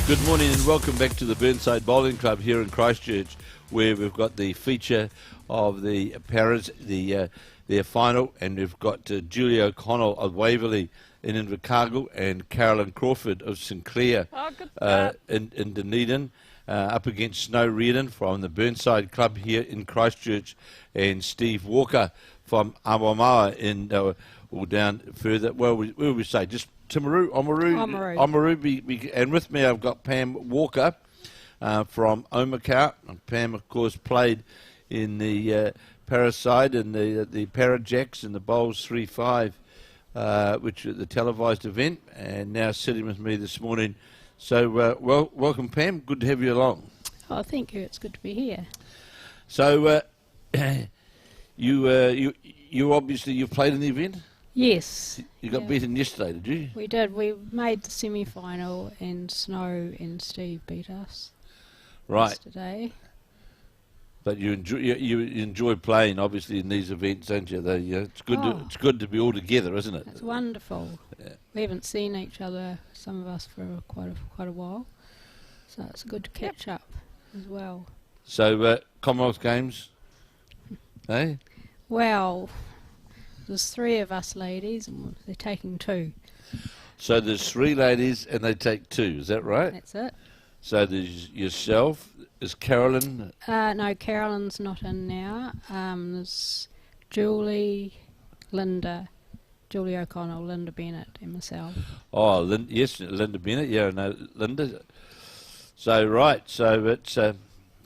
Good morning and welcome back to the Burnside Bowling Club here in Christchurch, where we've got the feature of the Paras, their final, and we've got Julie O'Connell of Waverley in Invercargill and Carolyn Crawford of Sinclair in Dunedin, up against Snow Reardon from the Burnside Club here in Christchurch, and Steve Walker from Awamawa in or down further. Well, where would we say? Just Timaru, Oamaru, and with me I've got Pam Walker from Omakau. And Pam, of course, played in the Paraside and the Parajacks and the Bowls 3-5, which is the televised event, and now sitting with me this morning. So, welcome, Pam. Good to have you along. Oh, thank you. It's good to be here. So, you obviously you've played in the event. Yes. You got beaten yesterday, did you? We did. We made the semi-final, and Snow and Steve beat us. Right. Yesterday. But you enjoy playing, obviously, in these events, don't you? It's good to be all together, isn't it? It's wonderful. Yeah. We haven't seen each other, some of us, for quite a while, so it's good to catch up as well. So Commonwealth Games, eh? Well, there's 3 of us ladies, and they're taking 2. So there's 3 ladies, and they take 2. Is that right? That's it. So there's yourself. Is Carolyn? No, Carolyn's not in now. There's Julie O'Connell, Linda Bennett, and myself. Oh, yes, Linda Bennett. Yeah, no, Linda. So right, so it's and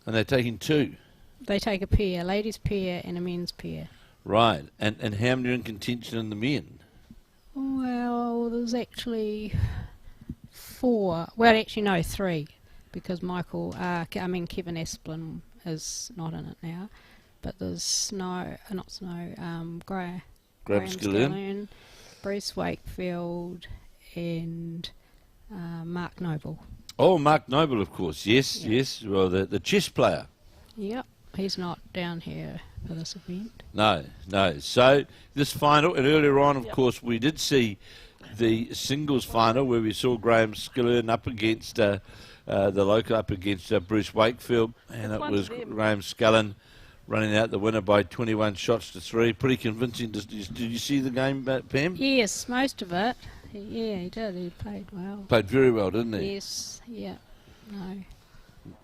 they're taking 2. They take a pair, ladies pair and a men's pair. Right, and how many are in contention in the men? Well, there's actually 4. Well, actually no, 3. Because Kevin Esplin is not in it now, but there's Graham Skillen, Bruce Wakefield, and Mark Noble. Oh, Mark Noble, of course. Yes. Well, the chess player. Yep, he's not down here for this event. No. So this final, and earlier on, of course, we did see the singles final where we saw Graham Skillen up against the local up against Bruce Wakefield, and it was Graham Skillen running out the winner by 21 shots to 3. Pretty convincing. Did you see the game, Pam? Yes, most of it. Yeah, he did. He played well. Played very well, didn't he? Yes, yeah. No.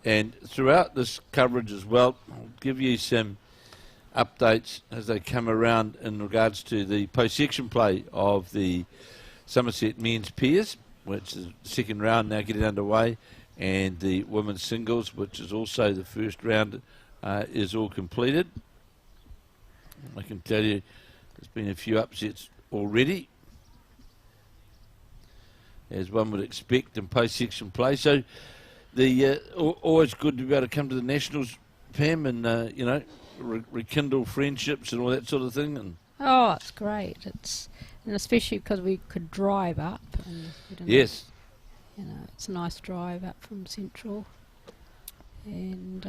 And throughout this coverage as well, I'll give you some updates as they come around in regards to the post-section play of the Summerset men's pairs, which is the second round now getting underway, and the women's singles, which is also the first round, is all completed. I can tell you there's been a few upsets already, as one would expect in post-section play. So always good to be able to come to the Nationals, Pam, and rekindle friendships and all that sort of thing. And oh, it's great. And especially because we could drive up. And we didn't, yes. It's a nice drive up from Central. And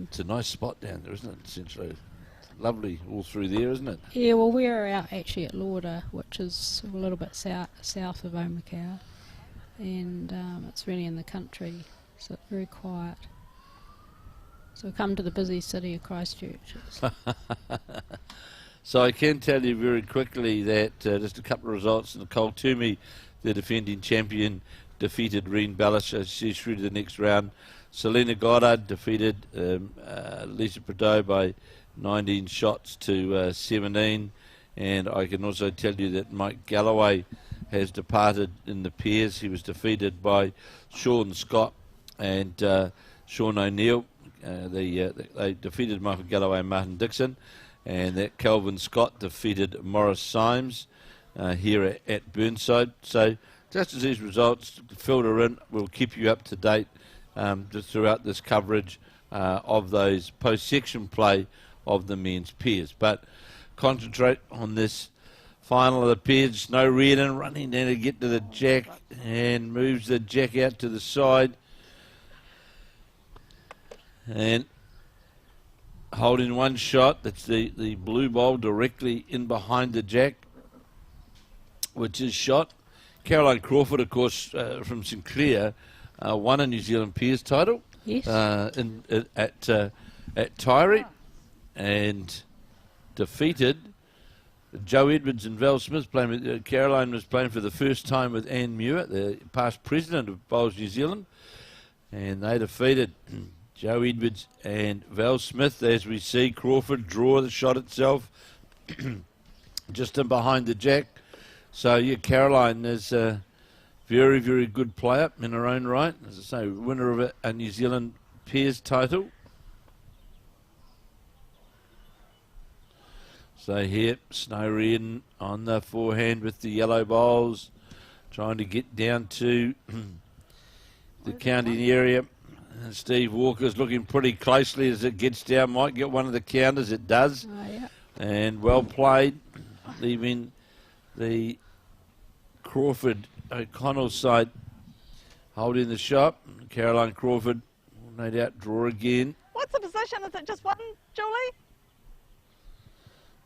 it's a nice spot down there, isn't it, Central? It's lovely all through there, isn't it? Yeah, well, we're out actually at Lauder, which is a little bit south of Omakau. And it's really in the country, so it's very quiet. So come to the busy city of Christchurch. So I can tell you very quickly that just a couple of results. Nicole Toomey, the defending champion, defeated Reen Ballish. She's through to the next round. Selena Goddard defeated Lisa Prideaux by 19 shots to 17. And I can also tell you that Mike Galloway has departed in the pairs. He was defeated by Sean Scott and Sean O'Neill. They defeated Michael Galloway and Martin Dixon. And that Calvin Scott defeated Morris Symes here at Burnside. So just as these results filter in, we'll keep you up to date just throughout this coverage of those post-section play of the men's pairs. But concentrate on this final of the pairs. Snow Reardon running down to get to the jack and moves the jack out to the side. And holding one shot, that's the blue bowl directly in behind the jack, which is shot. Caroline Crawford, of course, from Sinclair, won a New Zealand Peers title. Yes. At Tyree, and defeated Joe Edwards and Val Smith playing with Caroline was playing for the first time with Anne Muir, the past president of Bowls New Zealand, and they defeated Joe Edwards and Val Smith. As we see, Crawford draw the shot itself, just in behind the jack. So yeah, Caroline is a very, very good player in her own right. As I say, winner of a New Zealand Peers title. So here, Snow Reardon on the forehand with the yellow bowls, trying to get down to the counting area. And Steve Walker's looking pretty closely as it gets down. Might get one of the counters. It does. Oh, yeah. And well played, leaving the Crawford O'Connell side holding the shot. Caroline Crawford will no doubt draw again. What's the position? Is it just one, Julie?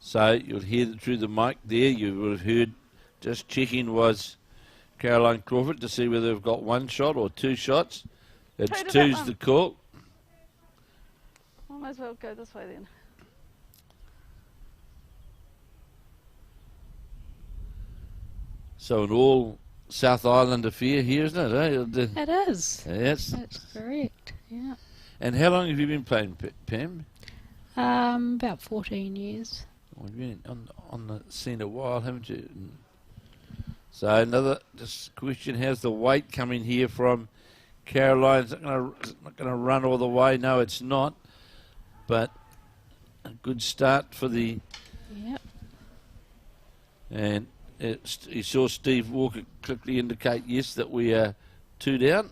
So you'll hear through the mic there, you would have heard, just checking was Caroline Crawford to see whether they've got one shot or two shots. It's two's the call. I might as well go this way then. So an all South Island affair here, isn't it? It is. Yes. That's correct, yeah. And how long have you been playing, Pam? About 14 years. Well, you've been on the scene a while, haven't you? So another just question, how's the weight coming here from Caroline? Is it not going to run all the way? No, it's not. But a good start for the... Yep. And you saw Steve Walker quickly indicate, yes, that we are 2 down.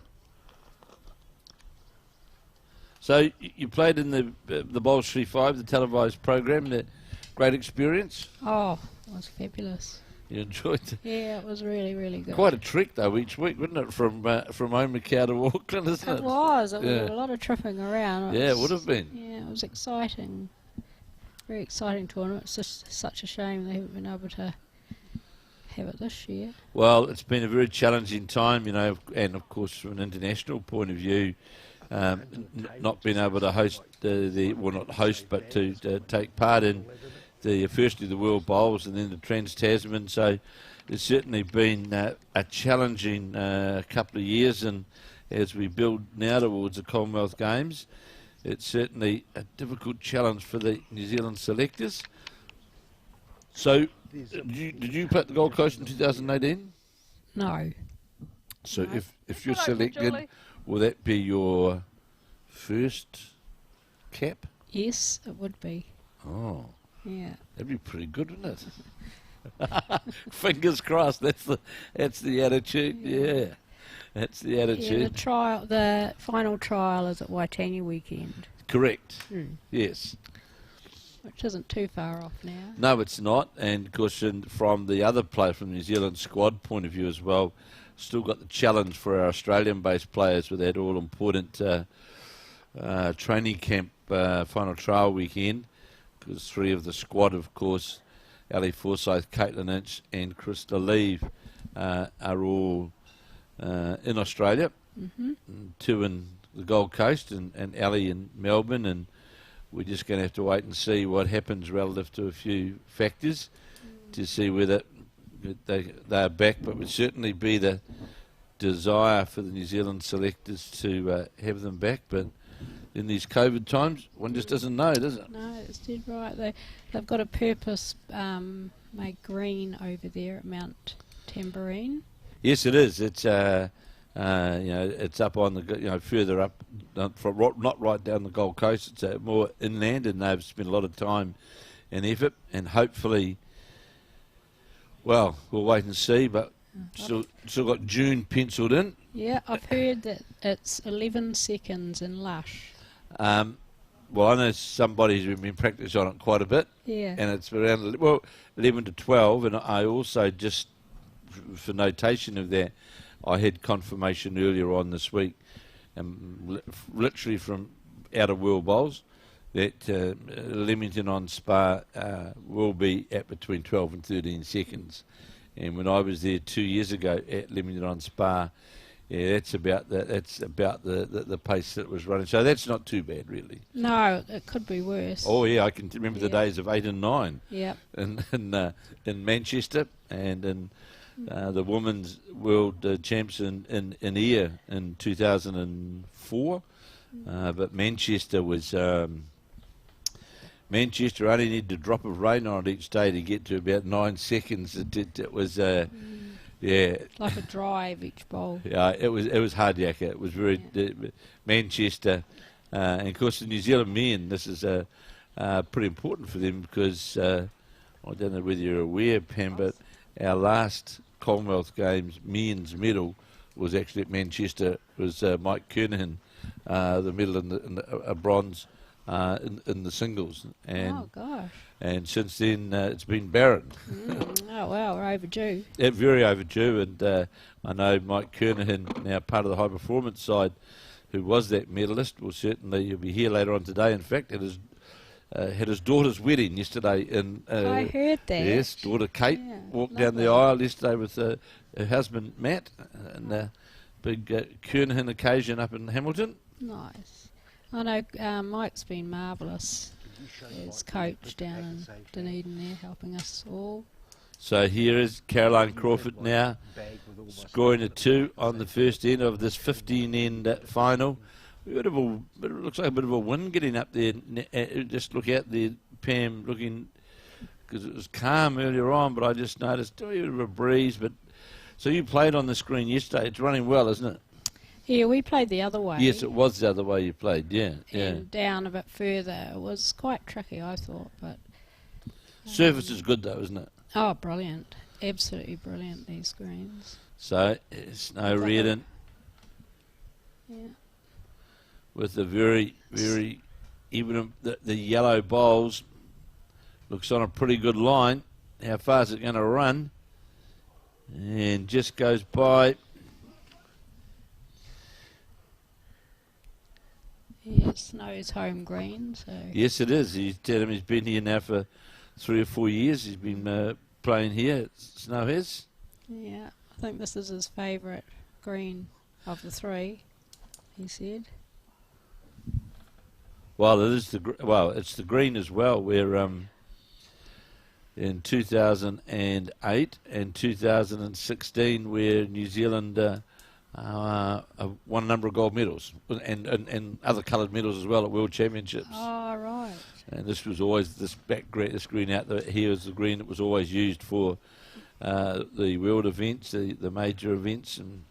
So you played in the Bowls 3-5, the televised program, the great experience? Oh, it was fabulous. You enjoyed it? Yeah, it was really, really good. Quite a trek, though, each week, wasn't it, from Omakau to Auckland, isn't it? It was. It was a lot of tripping around. Yeah, it would have been. Yeah, it was exciting. Very exciting tournament. It's just such a shame they haven't been able to have it this year. Well, it's been a very challenging time, you know, and of course from an international point of view, not being able to host well, not host, but to take part in firstly the World Bowls and then the Trans-Tasman. So it's certainly been a challenging couple of years, and as we build now towards the Commonwealth Games, it's certainly a difficult challenge for the New Zealand selectors. So did you play at the Gold Coast in 2018? No. So No. if you're selected, will that be your first cap? Yes, it would be. Oh, Yeah. that'd be pretty good, wouldn't it? Fingers crossed. That's the attitude. Yeah, that's the attitude. Yeah, the final trial is at Waitangi weekend. Correct. Yes. Which isn't too far off now. No, it's not. And of course, from the other player, from the New Zealand squad point of view as well, still got the challenge for our Australian-based players with that all-important training camp final trial weekend. Because 3 of the squad, of course, Ali Forsyth, Caitlin Inch and Krista Leave are all in Australia. 2 in the Gold Coast and Ali in Melbourne, and we're just going to have to wait and see what happens relative to a few factors to see whether they are back. But it would certainly be the desire for the New Zealand selectors to have them back. But in these COVID times, one just doesn't know, does it? No, it's dead right. They've got a purpose made green over there at Mount Tambourine. Yes, it is. It's it's up on the further up, not right down the Gold Coast. It's more inland, and they've spent a lot of time and effort, and hopefully, well, we'll wait and see. But still got June penciled in. Yeah, I've heard that it's 11 seconds in Lush. Well, I know somebody who's been practicing on it quite a bit. Yeah. And it's around 11 to 12, and I also just for notation of that, I had confirmation earlier on this week, literally from out of World Bowls, that Leamington on Spa will be at between 12 and 13 seconds. And when I was there 2 years ago at Leamington on Spa, Yeah, that's about the pace that it was running. So that's not too bad, really. No, it could be worse. Oh yeah, I can remember the days of 8 and 9. Yep. In Manchester and in the women's world champs in Ear in 2004. But Manchester was Manchester only needed a drop of rain on it each day to get to about 9 seconds. It was. Yeah, like a drive each bowl. Yeah, it was hard yakka. It was very Manchester, and of course the New Zealand men. This is pretty important for them because I don't know whether you're aware, Pam, but our last Commonwealth Games men's medal was actually at Manchester. It was Mike Kernahan, the medal in a bronze in the singles. And oh gosh! And since then, it's been barren. Oh, wow, we're overdue. Yeah, very overdue. And I know Mike Kernahan, now part of the high performance side, who was that medalist, will certainly he'll be here later on today. In fact, had his daughter's wedding yesterday. I heard that. Yes, daughter Kate walked down the aisle yesterday with her husband Matt, and a big Kernahan occasion up in Hamilton. Nice. I know Mike's been marvellous. As coach down in Dunedin there, helping us all. So here is Caroline Crawford now, scoring a 2 on the first end of this 15-end final. It looks like a bit of a wind getting up there. Just look out there, Pam, looking, because it was calm earlier on, but I just noticed a bit of a breeze. But so you played on the screen yesterday. It's running well, isn't it? Yeah, we played the other way. Yes, it was the other way you played, yeah. And down a bit further. It was quite tricky, I thought, but... Surface is good, though, isn't it? Oh, brilliant. Absolutely brilliant, these greens. So, Snow Reardon with the very, very... Even the yellow bowls looks on a pretty good line. How far is it going to run? And just goes by... Yeah, Snow's home green, so... Yes, it is. He's been here now for 3 or 4 years. He's been playing here. Snow has. Yeah, I think this is his favourite green of the 3, he said. Well, it's the green as well, where in 2008 and 2016, where New Zealand... won a number of gold medals and other coloured medals as well at World Championships. Oh, right. And this was always this green out here was the green that was always used for the world events, the major events. And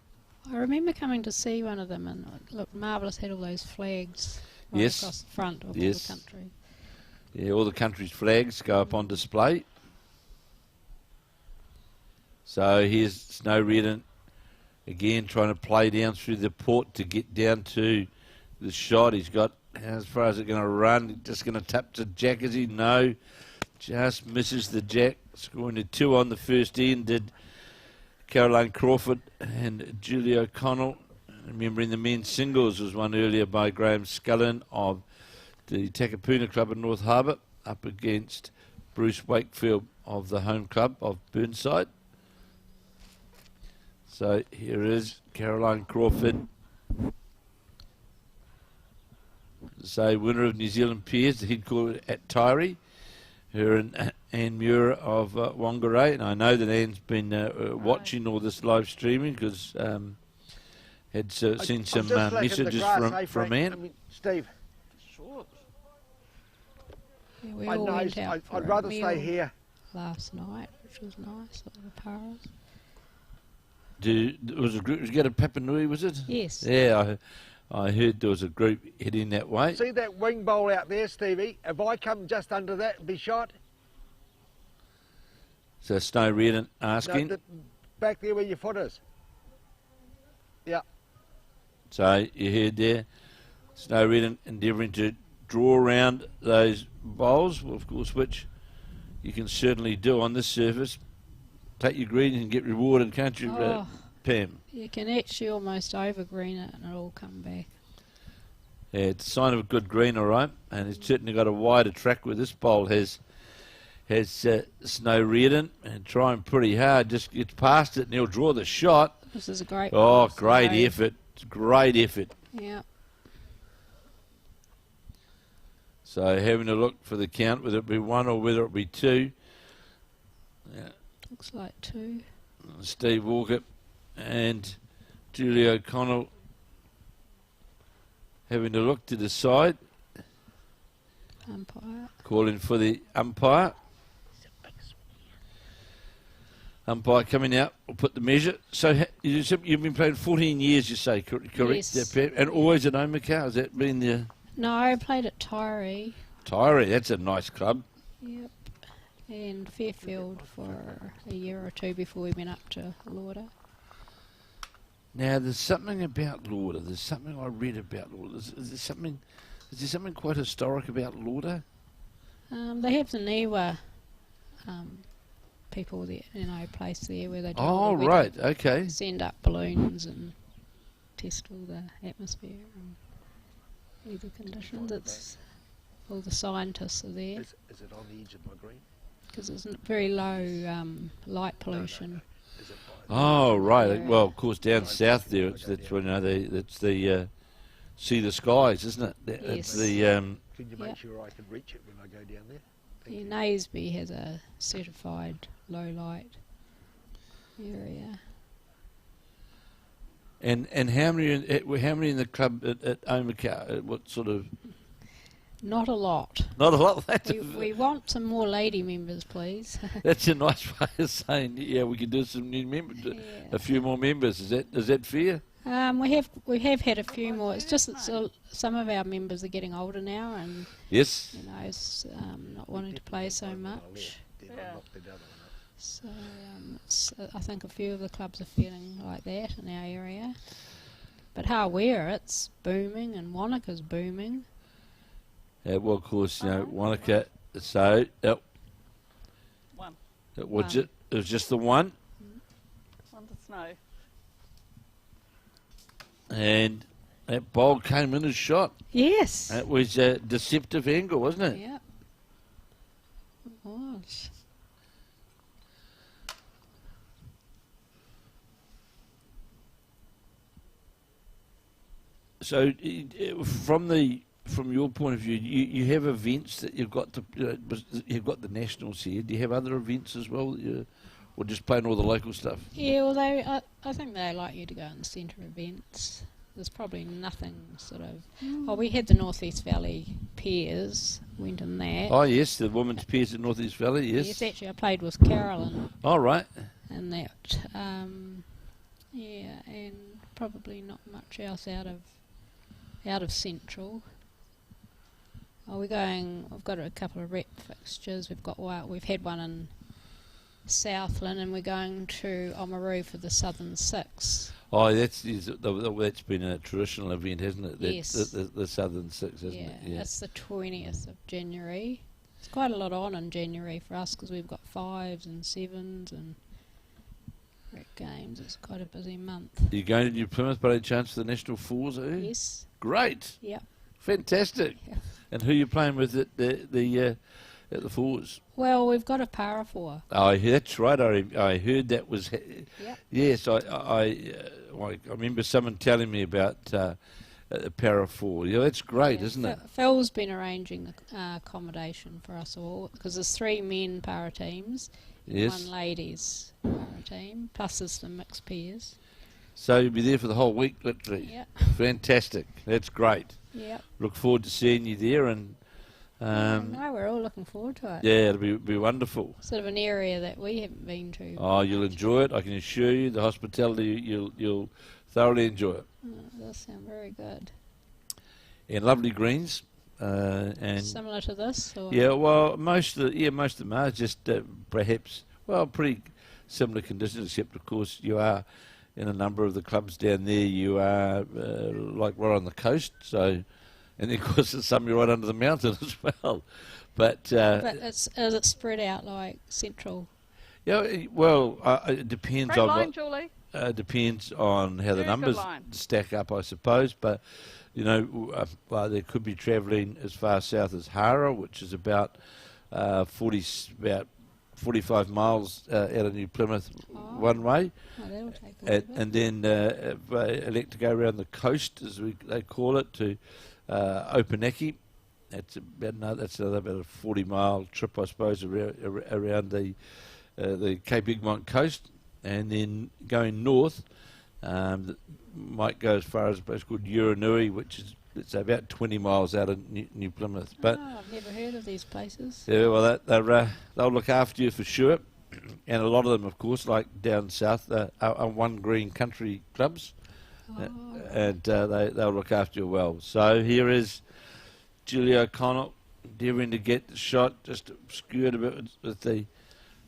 I remember coming to see one of them, and look, marvellous, had all those flags across the front of all the country. Yeah, all the country's flags go up on display. So here's Snow Reardon. Again, trying to play down through the port to get down to the shot. He's got, as far as it's going to run, just going to tap to jack, is he? No, just misses the jack. Scoring a 2 on the first end did Caroline Crawford and Julie O'Connell. Remembering the men's singles was won earlier by Graham Scullin of the Takapuna Club in North Harbour up against Bruce Wakefield of the home club of Burnside. So here is Caroline Crawford. So winner of New Zealand Peers, the head court at Tyree. Her and Anne Muir of Whangarei. And I know that Anne's been watching all this live streaming because had seen some messages from Anne. I mean, Steve. Sure. Yeah, we all went out for I'd rather a stay meal here. last night, which was nice at the Paras. Was a group? Did you go to Papanui? Was it? Yes. Yeah, I heard there was a group heading that way. See that wing bowl out there, Stevie? If I come just under that and be shot? So Snow Reardon asking. No, back there where your foot is. Yeah. So you heard there, Snow Reardon endeavouring to draw around those bowls, well, of course, which you can certainly do on this surface. Take your greens and get rewarded, can't you, Pam? You can actually almost over-green it and it'll come back. Yeah, it's a sign of a good green, all right. And it's certainly got a wider track where this bowl has Snow Reardon and trying pretty hard. Just gets past it and he'll draw the shot. This is a great Oh, pass, great so- effort. Great effort. Yeah. So having a look for the count, whether it be 1 or whether it be 2. Yeah. Looks like 2. Steve Walker and Julie O'Connell having a look to decide. Umpire. Calling for the umpire. Umpire coming out. We'll put the measure. So you've been playing 14 years, you say, correct? Yes. And always at Omaka? Has that been the... No, I played at Tyree. Tyree, that's a nice club. Yep. And Fairfield for a year or 2 before we went up to Lauder. Now, there's something about Lauder. There's something I read about Lauder. Is there something quite historic about Lauder? They have the Niwa people there, place there where they do Oh, all the right, wedding, okay. send up balloons and test all the atmosphere and weather conditions. It's all the scientists are there Is it on the edge of my green? because it's very low light pollution. Is it Oh, right. Yeah. Well, of course, down south there, that's when that's the see the skies, isn't it? It's Yes. the Can you make Yep. sure I can reach it when I go down there? Thank Yeah, you. Naseby has a certified low light area. and how many in the club at Omaka? What sort of? Not a lot. Not a lot. We want some more lady members, please. That's a nice way of saying. Yeah, we could do some new members, a few more members. Is that fair? We have had a few more. It's just that some of our members are getting older now, and Yes. not wanting to play so much. Then I Yeah. knocked the other one up. So I think a few of the clubs are feeling like that in our area. But Hawera, it's booming, and Wanaka's booming. Well, of course, Wanaka. So One. it was One. just it was just the one, One to snow. and that bowl came in as shot. Yes. That was a deceptive angle, wasn't it? Yeah. It was. So, from your point of view, you have events that you've got to you've got the nationals here. Do you have other events as well, or just playing all the local stuff? Yeah, well, I think they like you to go and centre events. There's probably nothing sort of... Oh, we had the North East Valley Pairs, went in that. Oh yes, the women's pairs at North East Valley. Yes. Yes, actually, I played with Carolyn All right. in that. Yeah, and probably not much else out of Central. Oh, we've got a couple of rep fixtures. We've had one in Southland, and we're going to Oamaru for the Southern Six. Oh, that's been a traditional event, hasn't it? Yes. The Southern Six, isn't Yeah, it? Yeah. it's the 20th of January. It's quite a lot on in January for us because we've got 5s and 7s and rep games. It's quite a busy month. You going to New Plymouth by any chance for the National Fours, are you? Yes. Great. Yep. Fantastic. Yeah. And who are you playing with at the Fours? Well, we've got a para 4. Oh, that's right. I heard that was. Yep. Yes, I remember someone telling me about the para 4. Yeah, that's great, Yeah, isn't it? Phil's been arranging accommodation for us all because there's 3 men para teams, Yes. 1 ladies para team, plus there's the mixed pairs. So you'll be there for the whole week, literally. Yep. Fantastic. That's great. Yep. Look forward to seeing you there, and No, we're all looking forward to it. yeah, it'll be wonderful. Sort of an area that we haven't been to. Oh, you'll enjoy it. I can assure you, the hospitality you'll thoroughly enjoy it. Oh, it does sound very good. And lovely greens, and Similar to this? Or? yeah, well, most of them are just perhaps pretty similar conditions, except of course you are in a number of the clubs down there. You are like right on the coast, so. And then, of course, there's some you're right under the mountain as well. But Is it spread out like Central? yeah, well, it depends Great on line, Julie. depends on how the Very good numbers line. stack up, I suppose. But there could be travelling as far south as Hara, which is about 40 45 miles out of New Plymouth one way. Oh, that'll take a little bit. And then if they elect to go around the coast, as they call it, to Opunaki. That's another about a 40-mile trip, I suppose, around the Cape Egmont coast, and then going north, might go as far as a place called Uranui, which is it's about 20 miles out of New Plymouth. But I've never heard of these places. yeah, well, they'll look after you for sure, and a lot of them, of course, like down south, are One Green country clubs, and they'll look after you well. So here is Julia O'Connell endeavouring to get the shot, just obscured a bit with the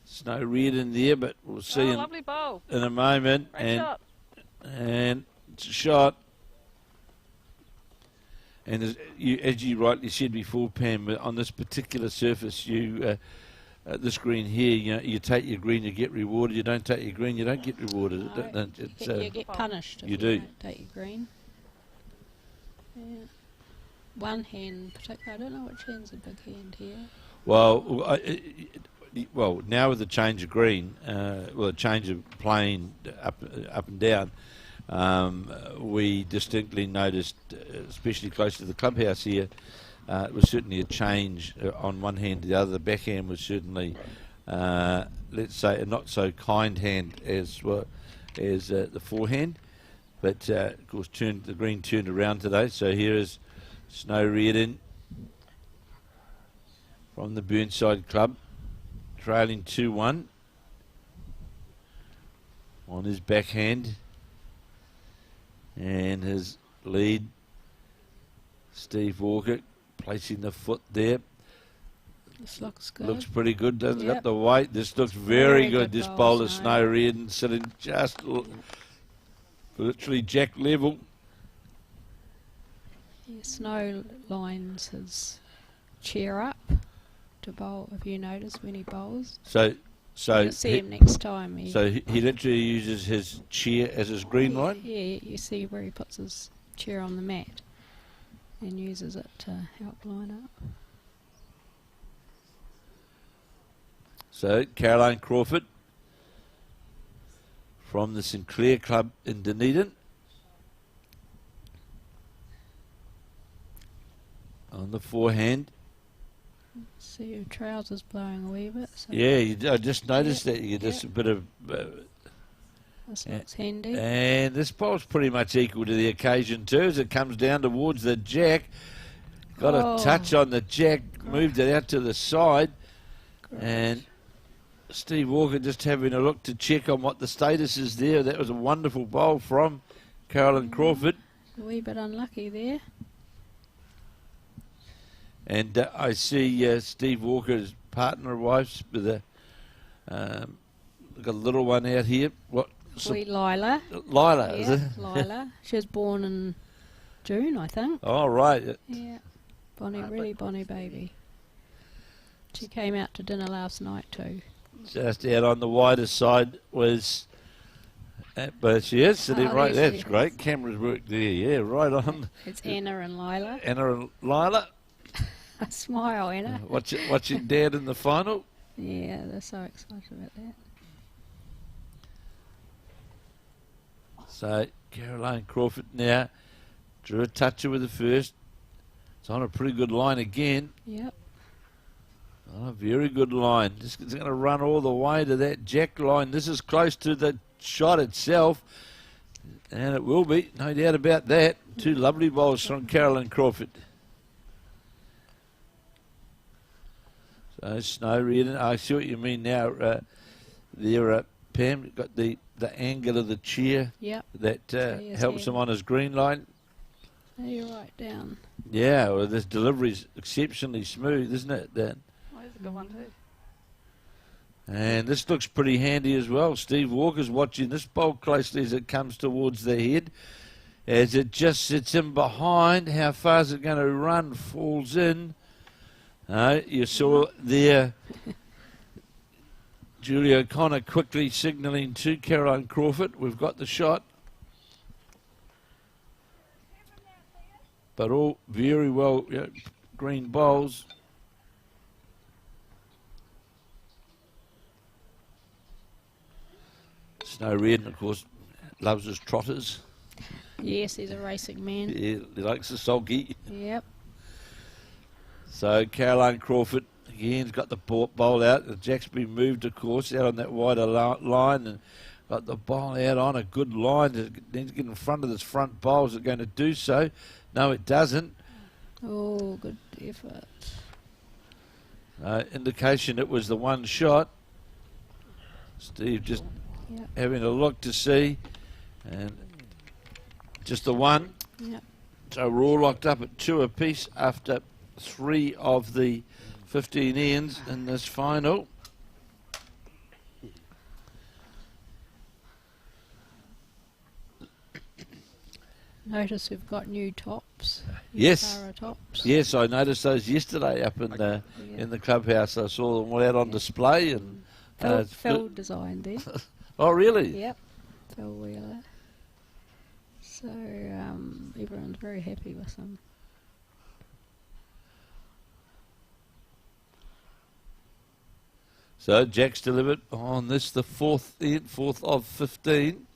snow red in there, but we'll see Lovely bowl. in a moment. Great shot. And it's a shot. And as you rightly said before, Pam, on this particular surface, this green here, you take your green, you get rewarded. You don't take your green, you don't get rewarded. No, you get punished if you don't take your green. Yeah. One hand particular, I don't know which hand's a big hand here. Well, now with the change of green, a change of playing up and down, we distinctly noticed, especially close to the clubhouse here, it was certainly a change on one hand to the other. The backhand was certainly, let's say, a not so kind hand as the forehand, but of course the green turned around today. So here is Snow Reardon from the Burnside Club, trailing 2-1 on his backhand, and his lead, Steve Walker, placing the foot there. This looks good. Looks pretty good, doesn't it? Yep. Got the weight. This looks very good. This bowl, bowler, Snow Reardon, sitting just literally jack level. Yeah, Snow lines his chair up to bowl, if you notice, when he bowls. So You'll see him next time. He literally uses his chair as his green line? Yeah, you see where he puts his chair on the mat and uses it to help line up. So Caroline Crawford from the Sinclair Club in Dunedin. On the forehand. See your trousers blowing a wee bit. So Yeah, I just noticed that. You get just a bit of... this looks handy. And this bowl's pretty much equal to the occasion too, as it comes down towards the jack. Got a touch on the jack, moved it out to the side. And Steve Walker just having a look to check on what the status is there. That was a wonderful bowl from Caroline Crawford. A wee bit unlucky there. And I see Steve Walker's partner wife with got a little one out here. What? Sweet Lila. Lila, is it? Lila. She was born in June, I think. Oh, right. Yeah. Really bonny baby. She came out to dinner last night too. Just out on the wider side was... but she is sitting right there. That's great. Camera's worked there. Yeah, right on. It's Anna and Lila. Anna and Lila. Smile, Anna. Watching Dad in the final. Yeah, they're so excited about that. So Caroline Crawford now drew a toucher with the first. It's on a pretty good line again. Yep. On a very good line. Just it's going to run all the way to that jack line. This is close to the shot itself, and it will be, no doubt about that. Two lovely bowls from Caroline Crawford. So Snow Reardon, I see what you mean now. There, Pam, got the angle of the chair. Yep. That helps him on his green line. So you're right down. Yeah, well, this delivery's exceptionally smooth, isn't it? There's a good one too. And this looks pretty handy as well. Steve Walker's watching this bowl closely as it comes towards the head. As it just sits in behind, how far is it going to run? Falls in. You saw there Julia O'Connor quickly signalling to Caroline Crawford. We've got the shot. But all very well, green bowls. Snow Red, and of course, loves his trotters. Yes, he's a racing man. Yeah, he likes the sulky. Yep. So Caroline Crawford again's got the bowl out. Jack's been moved, of course, out on that wider line and got the bowl out on a good line. Needs to get in front of this front bowl. Is it going to do so? No, it doesn't. Oh, good effort. Indication it was the one shot. Steve just having a look to see, and just the one. Yep. So we're all locked up at 2 apiece after 3 of the 15 ends in this final. Notice we've got new tops. Yes. Para tops. Yes, I noticed those yesterday up in the clubhouse. I saw them all out on display, and Phil designed them. Oh, really? Yep. Phil Wheeler. So everyone's very happy with them. So Jack's delivered on this, the fourth of 15.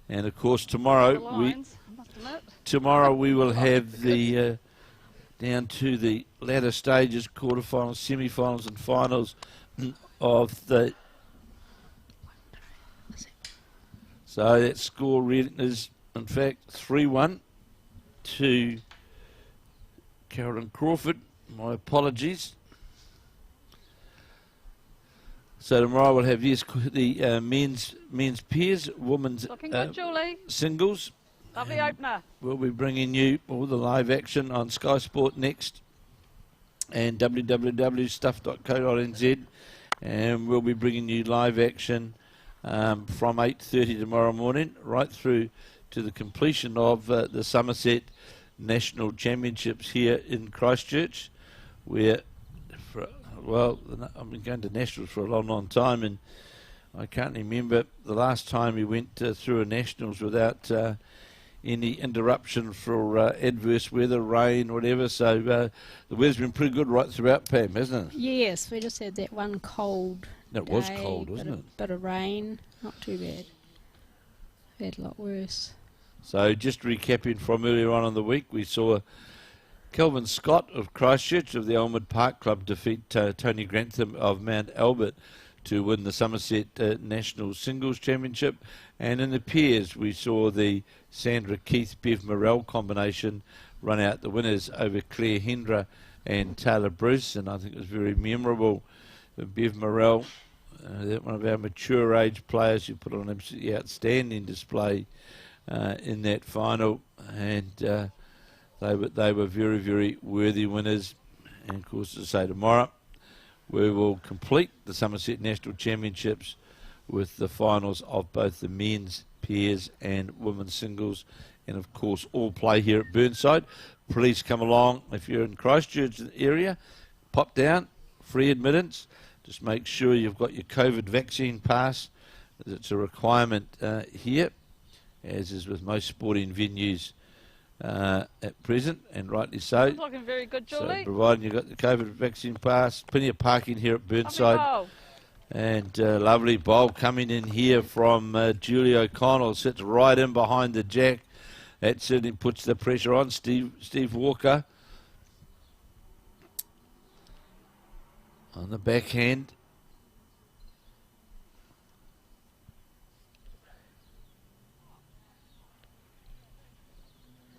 And of course tomorrow we will have the down to the latter stages, quarterfinals, semi-finals and finals of the. So that score reading is in fact 3-1 to Caroline Crawford. My apologies. So tomorrow we'll have the men's pairs, women's Looking good, Julie. singles. Lovely opener. We'll be bringing you all the live action on skysportnext and www.stuff.co.nz, and we'll be bringing you live action from 8:30 tomorrow morning right through to the completion of the Summerset National Championships here in Christchurch, where well, I've been going to Nationals for a long, long time, and I can't remember the last time we went through a Nationals without any interruption for adverse weather, rain, whatever. So the weather's been pretty good right throughout, Pam, hasn't it? Yes, we just had that one cold It day, was cold, wasn't it? Bit of rain, not too bad. Had a lot worse. So just recapping from earlier on in the week, we saw Kelvin Scott of Christchurch of the Elmwood Park Club defeat Tony Grantham of Mount Albert to win the Summerset National Singles Championship. And in the pairs, we saw the Sandra Keith-Bev Morrell combination run out the winners over Claire Hendra and Taylor Bruce. And I think it was very memorable. Bev Morrell, one of our mature age players, who put on an absolutely outstanding display in that final. And they were very, very worthy winners. And of course, as I say, tomorrow we will complete the Summerset National Championships with the finals of both the men's pairs and women's singles. And of course, all play here at Burnside. Please come along if you're in Christchurch area. Pop down, free admittance. Just make sure you've got your COVID vaccine pass. It's a requirement here, as is with most sporting venues at present, and rightly so. Looking very good, Julie. So providing you've got the COVID vaccine pass, plenty of parking here at Burnside. And lovely bowl coming in here from Julie O'Connell. Sits right in behind the jack. That certainly puts the pressure on Steve Walker. On the backhand.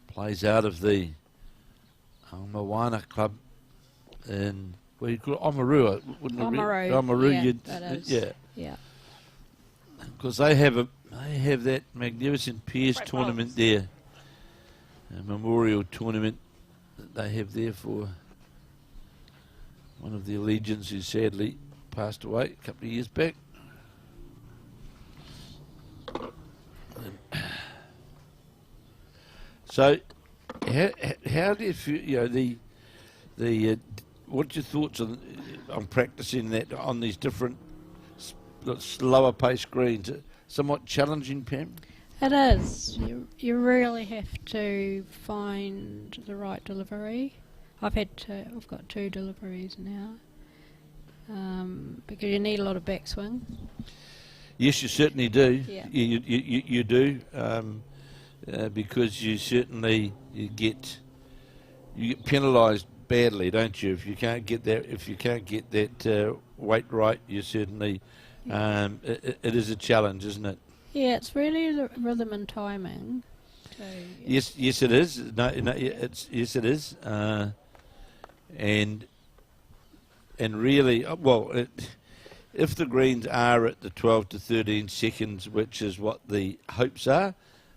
Plays out of the Moana Club in, where you call it, Oamaru, wouldn't it? Oamaru, yeah, that is. Yeah. Because they have that magnificent Pearce tournament there, a memorial tournament that they have there for one of the Allegiants who sadly passed away a couple of years back. So, how do you feel? You know, what's your thoughts on practicing that on these different slower pace greens? Somewhat challenging, Pam? It is. You really have to find the right delivery. I've got 2 deliveries now, because you need a lot of backswing. Yes, you certainly do. Yeah. You do, because you certainly you get penalised badly, don't you? If you can't get that weight right, you certainly it is a challenge, isn't it? Yeah, it's really the rhythm and timing. So, yeah. Yes, it is. Yes, it is. And really, if the greens are at the 12 to 13 seconds, which is what the hopes are,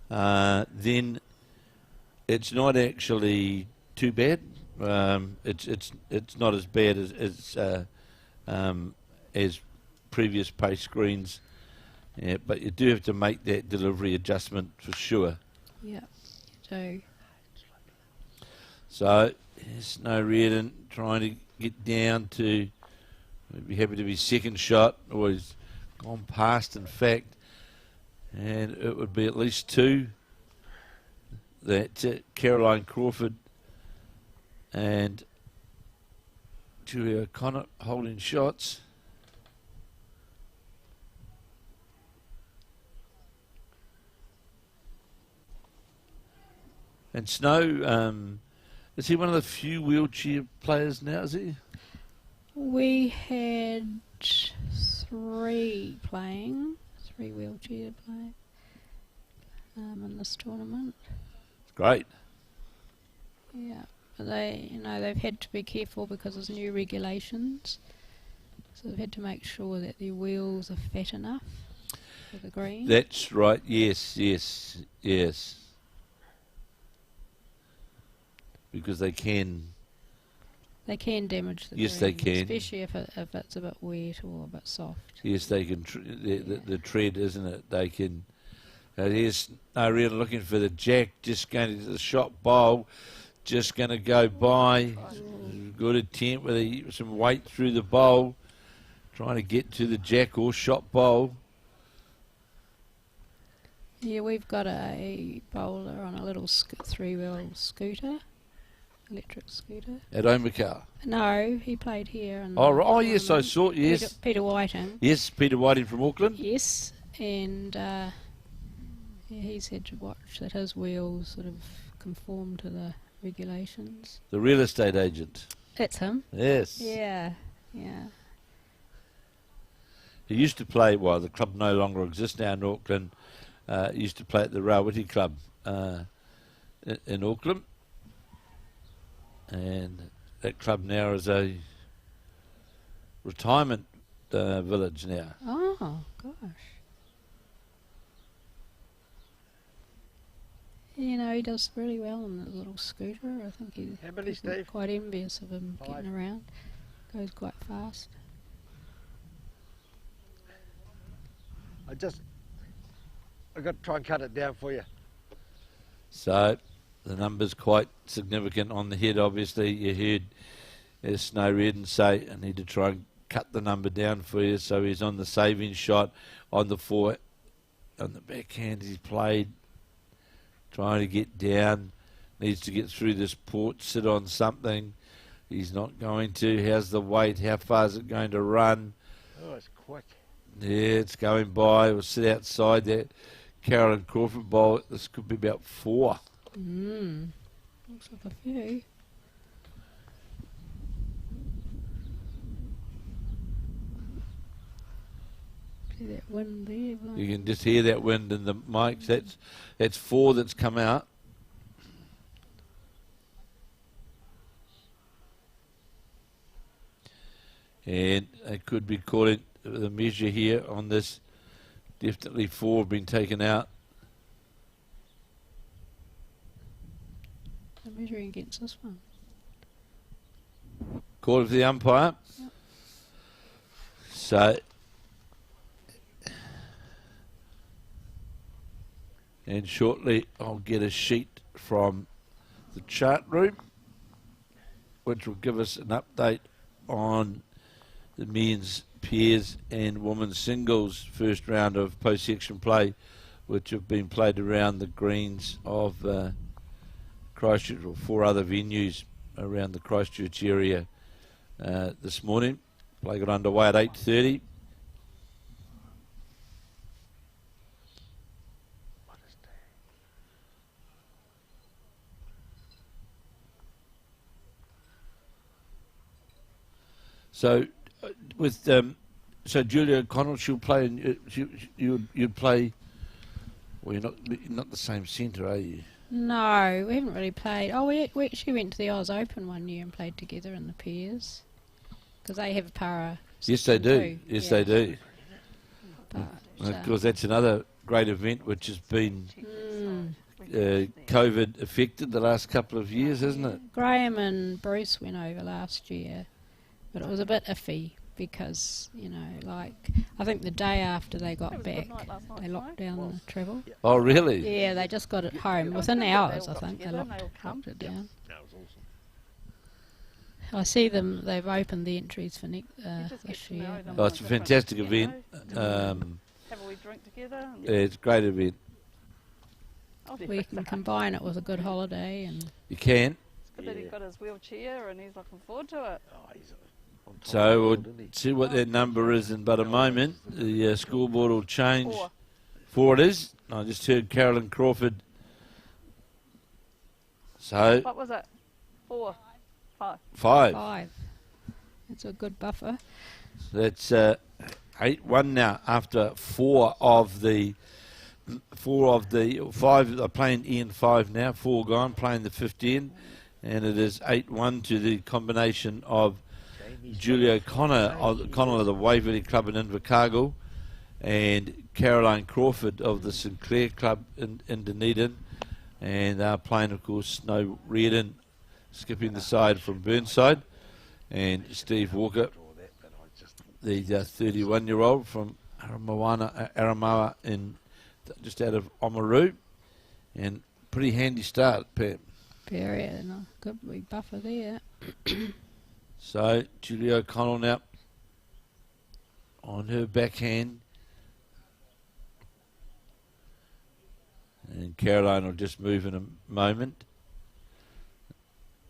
then it's not actually too bad. It's not as bad as previous pace greens, but you do have to make that delivery adjustment for sure. Yeah, you do. So Snow Reardon trying to get down to. We'd be happy to be second shot, or he's gone past, in fact, and it would be at least two. That Caroline Crawford and Julia O'Connor holding shots. And Snow, is he one of the few wheelchair players now, is he? We had three wheelchair playing in this tournament. Great. Yeah, but they've had to be careful because there's new regulations. So they've had to make sure that their wheels are fat enough for the green. That's right. Yes. Because they can. They can damage the green. Yes, they can. Especially if it's a bit wet or a bit soft. Yes, they can. The tread, isn't it? They can. Here's Ariel looking for the jack, just going to the shot bowl, just going to go by. Good attempt with some weight through the bowl, trying to get to the jack or shot bowl. Yeah, we've got a bowler on a little three-wheel scooter, electric scooter. At Omakau? No, he played here. Yes, I saw, yes. Peter Whiting. Yes, Peter Whiting from Auckland. Yes, and he's had to watch that his wheels sort of conform to the regulations. The real estate agent. That's him. Yes. Yeah. He used to play, the club no longer exists now in Auckland. He used to play at the Rawiti Club in Auckland. And that club now is a retirement village now. Oh, gosh. He does really well on the little scooter. I think he's quite envious of him getting around. Goes quite fast. I've got to try and cut it down for you. So the number's quite significant on the head, obviously. You heard Snow Reardon say, I need to try and cut the number down for you. So he's on the saving shot on the on the backhand he's played. Trying to get down, needs to get through this port, sit on something. He's not going to. How's the weight? How far is it going to run? Oh, it's quick. Yeah, it's going by. We'll sit outside that Caroline Crawford bowl. This could be about 4. Looks like a few. That wind there. You can just hear that wind in the mics. That's 4 that's come out. And they could be calling the measure here on this. Definitely 4 have been taken out. I'm measuring against this one. Call for the umpire. Yep. So. And shortly I'll get a sheet from the chart room which will give us an update on the men's pairs and women's singles first round of post-section play, which have been played around the greens of Christchurch, or 4 other venues around the Christchurch area this morning. Play got underway at 8:30. So, with so Julia O'Connell, she'll play. You'd play. Well, you're not the same centre, are you? No, we haven't really played. Oh, we actually went to the Oz Open one year and played together in the pairs. Because they have a para. Yes, they do. Too. Yes, yeah. they do. But, Of course, that's another great event which has been COVID affected the last couple of years, isn't it? Graham and Bruce went over last year, but it was a bit iffy because, you know, like, I think the day after they got back, they locked down the travel. Oh, really? Yeah, they just got it home within hours, I think. They locked it down. That was awesome. I see them, they've opened the entries for this year. Oh, it's a fantastic event. Have a wee drink together. Yeah, it's a great event. We can combine it with a good holiday and... You can. It's good that he got his wheelchair and he's looking forward to it. Oh, he's on top So of the we'll world, isn't he? see what that number is in about a moment. The scoreboard will change. 4. 4 it is. I just heard Carolyn Crawford. So What was it? 4. 5. 5. 5. It's a good buffer. That's 8-1 now after 4 of the 5. They're playing Ian 5 now. 4 gone, playing the 15, and it is 8-1 to the combination of Julia Connor of the Waverley Club in Invercargill and Caroline Crawford of the Sinclair Club in Dunedin, and they're playing, of course, Snow Reardon skipping the side from Burnside, and Steve Walker, the 31-year-old from Aramawa in just out of Oamaru, and pretty handy start, Pam. Very good wee buffer there. So Julia O'Connell now on her backhand, and Caroline will just move in a moment.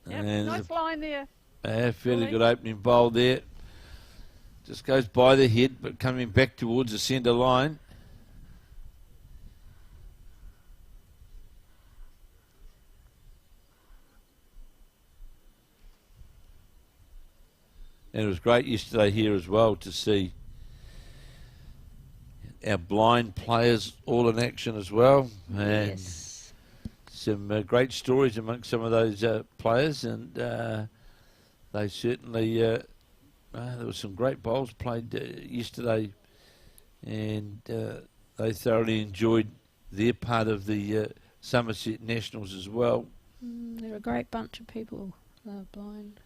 Yep, And nice line there. a fairly good opening bowl there. Just goes by the head, but coming back towards the centre line. And it was great yesterday here as well to see our blind players all in action as well. And Yes. some great stories amongst some of those players, and they certainly there were some great bowls played yesterday, and they thoroughly enjoyed their part of the Summerset Nationals as well. They're a great bunch of people. They're blind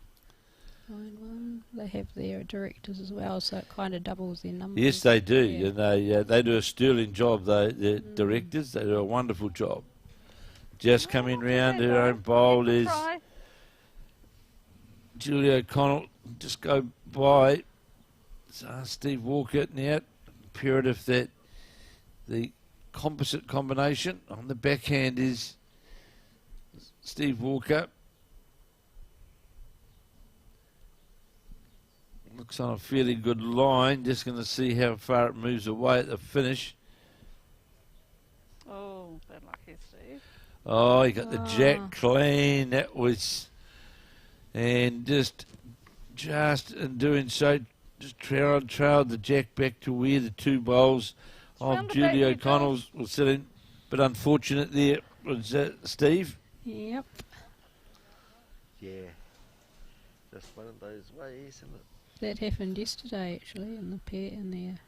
one. They have their directors as well, so it kind of doubles their numbers. Yes, they do, Yeah. and they do a sterling job. The directors, they do a wonderful job. Just coming round her own bowl is Julia O'Connell. Just go by Steve Walker now. Imperative that the composite combination on the backhand is Steve Walker. Looks on a fairly good line. Just going to see how far it moves away at the finish. Oh, bad luck here, Steve. Oh, he got the jack clean. That was, and just in doing so, just trailed the jack back to where the two bowls of Round the Julie back, you O'Connell's was sitting. But unfortunate there was Steve. Yep. Yeah. Just one of those ways, isn't it? That happened yesterday, actually, in the pair in there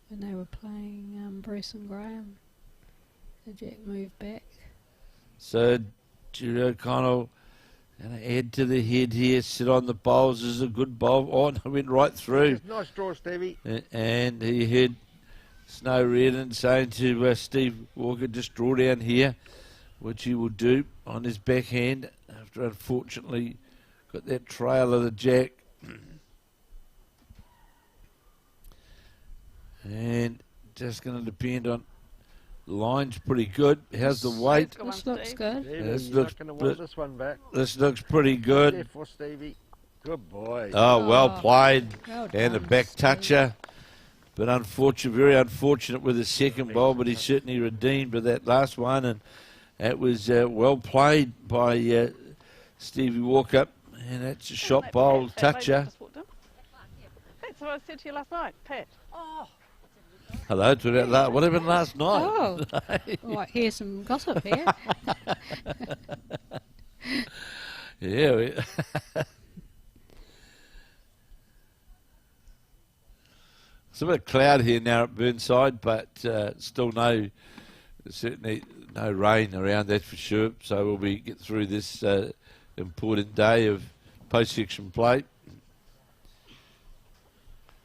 when they were playing Bruce and Graham. The jack moved back. So Julie O'Connell going to add to the head here, sit on the bowls. This is a good bowl. Oh, no, went right through. Nice draw, Stevie. And he heard Snow Reardon saying to Steve Walker, just draw down here, which he will do on his backhand after unfortunately got that trail of the jack. And just going to depend on line's pretty good. How's the weight? Good one, This looks Steve. good. Stevie, This you're looks not going to bit- want this one back. This looks pretty There good. for Stevie. Good boy. Oh, well played. Well And a done, back Steve. toucher. But unfortunate, very unfortunate with the second bowl, but he certainly redeemed with that last one. And that was well played by Stevie Walker. And that's a shot bowl That lady toucher. just walked in. what I said to you last night, Pat. Hello, to that. What happened last night? Oh, right, here's some gossip here. Yeah. It's a bit of cloud here now at Burnside, but still certainly no rain around, that's for sure. So we'll get through this important day of post-section play.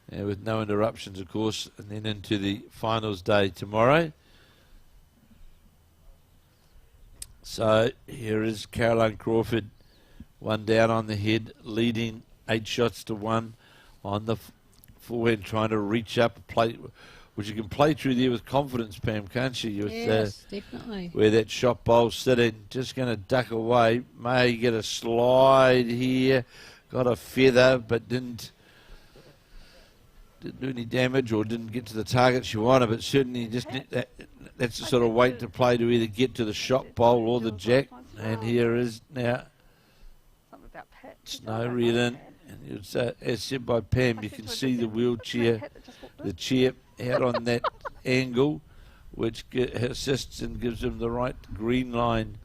With no interruptions, of course, and then into the finals day tomorrow. So here is Caroline Crawford, one down on the head, leading 8 shots to 1 on the forehand, trying to reach up, play, which you can play through there with confidence, Pam, can't you? With, yes, definitely. Where that shot bowl's sitting, just going to duck away. May get a slide here, got a feather, but didn't do any damage or didn't get to the target she wanted, but certainly just that's the sort of weight to play to either get to the shot bowl or the jack. And here is now Snow Reardon, and it's, as said by Pam, you can see the wheelchair, the chair out on that angle, which assists and gives him the right green line.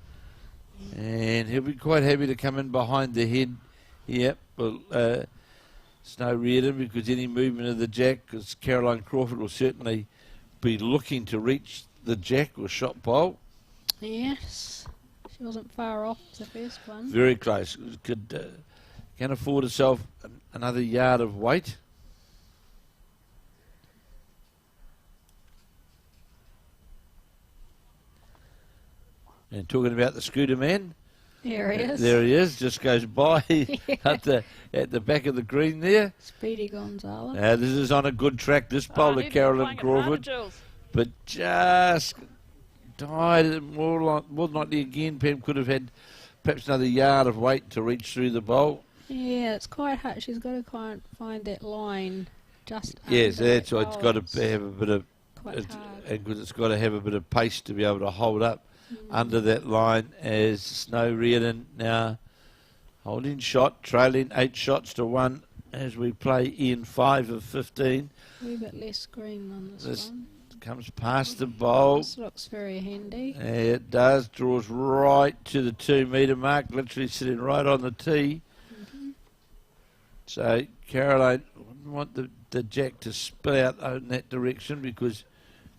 And he'll be quite happy to come in behind the head. Yep, well, Snow Reardon, because any movement of the jack, because Caroline Crawford will certainly be looking to reach the jack or shot bowl. Yes, she wasn't far off the first one. Very close. Can afford herself another yard of weight. And talking about the scooter man. There he is. There he is, just goes by at the back of the green there. Speedy Gonzalez. This is on a good track, this bowler, Caroline Crawford. But just died more than likely again. Pam could have had perhaps another yard of weight to reach through the bowl. Yeah, it's quite hard. She's got to find that line just yes, under that's right. It's got to have a bit of, because it's got to have a bit of pace to be able to hold up under that line. As Snow Reardon now holding shot, trailing 8 shots to 1 as we play in 5 of 15. A wee bit less green on this one. Comes past the bowl. This looks very handy. It does. Draws right to the 2 metre mark, literally sitting right on the tee. So Caroline wouldn't want the jack to spit out in that direction, because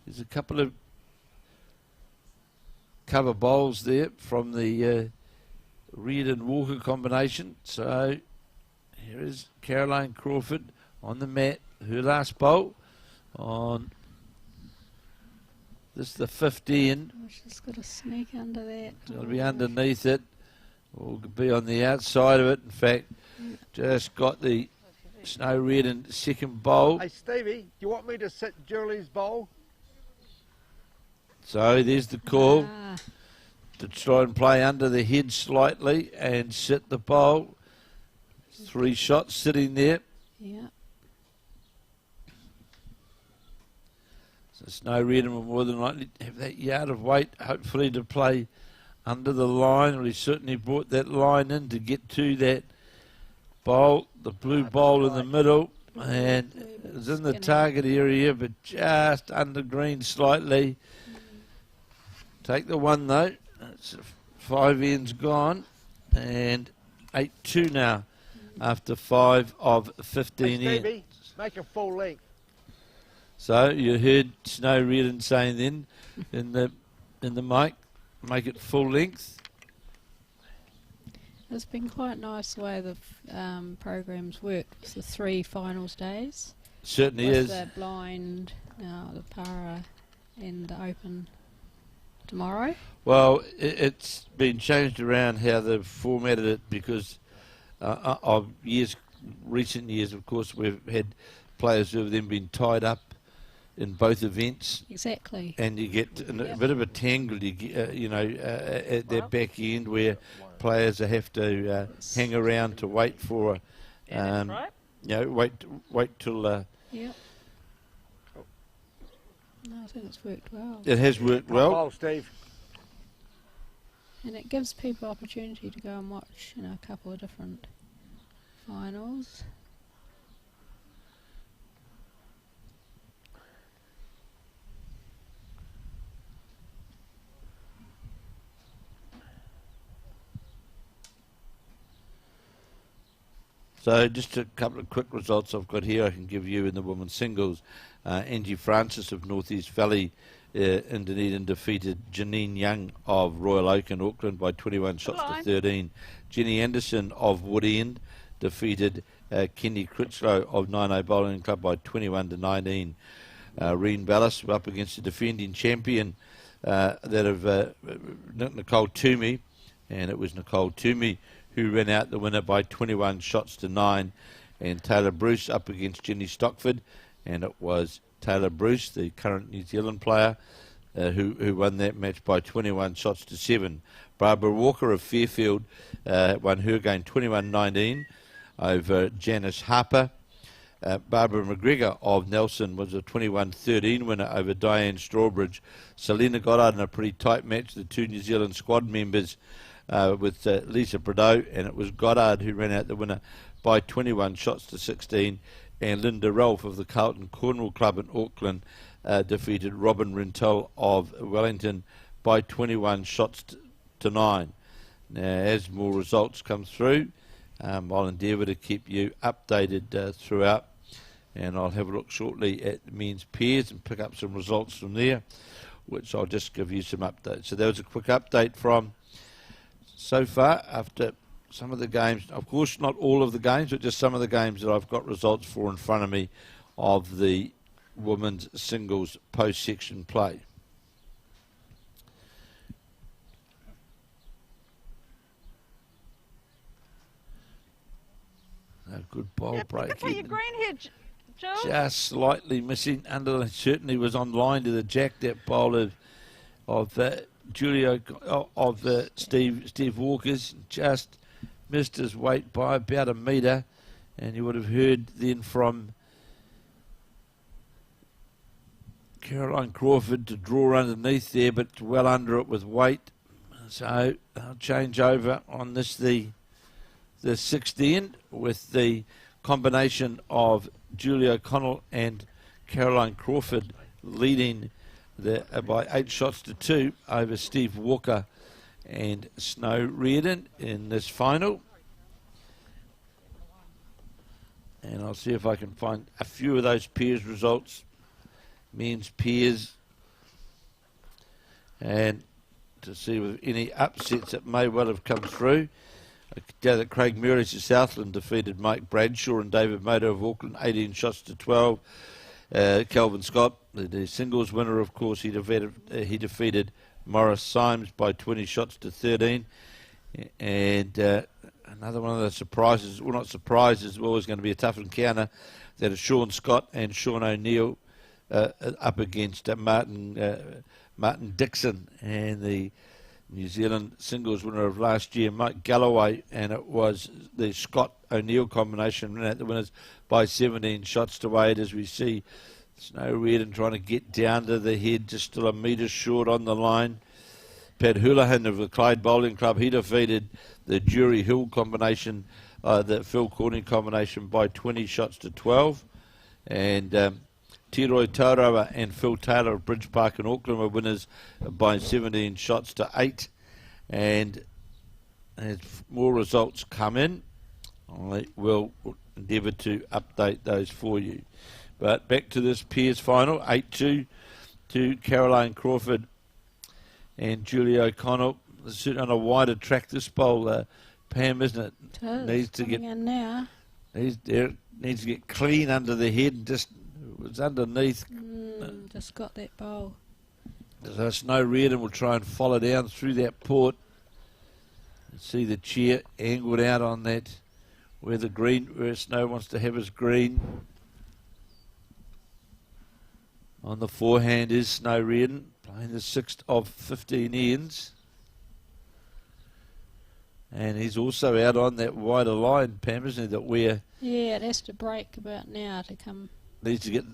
there's a couple of cover bowls there from the Reardon-Walker combination. So here is Caroline Crawford on the mat, her last bowl on this is the 15. She's got to sneak under that. It's got to be underneath it, or be on the outside of it. In fact, just got the Snow Reardon second bowl. Hey Stevie, do you want me to sit Julie's bowl? So there's the call to try and play under the head slightly and sit the bowl. 3 shots sitting there. Yeah. So Snow Reardon will more than likely have that yard of weight, hopefully to play under the line. Well, he certainly brought that line in to get to that bowl, the blue bowl in the middle, and it's in the target area, but just under green slightly. Take the 1 though. It's 5 ends gone, and 8-2 now after 5 of 15 hey, Stevie, ends. make a full length. So you heard Snow Reardon saying then in the mic, make it full length. It's been quite nice the way the program's worked with the 3 finals days. Certainly with is. The blind, the para, and the open tomorrow. Well, it's been changed around how they've formatted it, because of recent years, of course, we've had players who have then been tied up in both events. Exactly. And you get a bit of a tangle, at their back end, where players have to hang around to wait for, wait till. Yep. No, I think it's worked well. It has worked well. Bowl, Steve. And it gives people opportunity to go and watch, a couple of different finals. So just a couple of quick results I've got here I can give you in the women's singles. Angie Francis of North East Valley in Dunedin defeated Janine Young of Royal Oak in Auckland by 21 shots to 13. Jenny Anderson of Wood End defeated Kenny Critchlow of Nino Bowling Club by 21 to 19. Reen Ballas were up against the defending champion that of Nicole Toomey, and it was Nicole Toomey who ran out the winner by 21 shots to 9. And Taylor Bruce up against Jenny Stockford, and it was Taylor Bruce, the current New Zealand player, who won that match by 21 shots to 7. Barbara Walker of Fairfield won her game 21-19 over Janice Harper. Barbara McGregor of Nelson was a 21-13 winner over Diane Strawbridge. Selena Goddard in a pretty tight match, the two New Zealand squad members with Lisa Prideaux, and it was Goddard who ran out the winner by 21 shots to 16. And Linda Rolfe of the Carlton Cornwall Club in Auckland defeated Robin Rintel of Wellington by 21 shots to 9. Now, as more results come through, I'll endeavour to keep you updated throughout, and I'll have a look shortly at the men's pairs and pick up some results from there, which I'll just give you some updates. So there was a quick update from so far after some of the games, of course not all of the games, but just some of the games that I've got results for in front of me of the women's singles post-section play. A good bowl break. Good for your green here, Joe. Just slightly missing. Certainly was online to the jack, that bowl of Julio of Steve Walker's. Just missed his weight by about a metre, and you would have heard then from Caroline Crawford to draw underneath there, but well under it with weight. So I'll change over on this the sixth end with the combination of Julia O'Connell and Caroline Crawford leading by 8 shots to 2 over Steve Walker and Snow Reardon in this final. And I'll see if I can find a few of those pairs results, men's pairs, and to see if any upsets that may well have come through. I gather that Craig Murray's of Southland defeated Mike Bradshaw and David Moto of Auckland 18 shots to 12. Calvin Scott, the singles winner, of course, he defeated Morris Symes by 20 shots to 13. And another one of the surprises, well, not surprises, always going to be a tough encounter, that is Sean Scott and Sean O'Neill up against Martin Dixon and the New Zealand singles winner of last year, Mike Galloway, and it was the Scott-O'Neill combination ran out the winners by 17 shots to 8, as we see Snow Reardon trying to get down to the head, just still a metre short on the line. Pat Houlihan of the Clyde Bowling Club, he defeated the Jury Hill combination, the Phil Corning combination by 20 shots to 12. And Tiroi Taurawa and Phil Taylor of Bridge Park in Auckland were winners by 17 shots to 8. And as more results come in, I will endeavour to update those for you. But back to this pairs final, 8-2 to Caroline Crawford and Julia O'Connell. On a wider track, this bowl, Pam, isn't it? Needs to get in now. Needs to get clean under the head and just was underneath. Just got that bowl. So Snow Reardon will try and follow down through that port. See the chair angled out on that where Snow wants to have his green. On the forehand is Snow Reardon, playing the 6th of 15 ends. And he's also out on that wider line, Pam, isn't he? That where it has to break about now to come. Needs to get.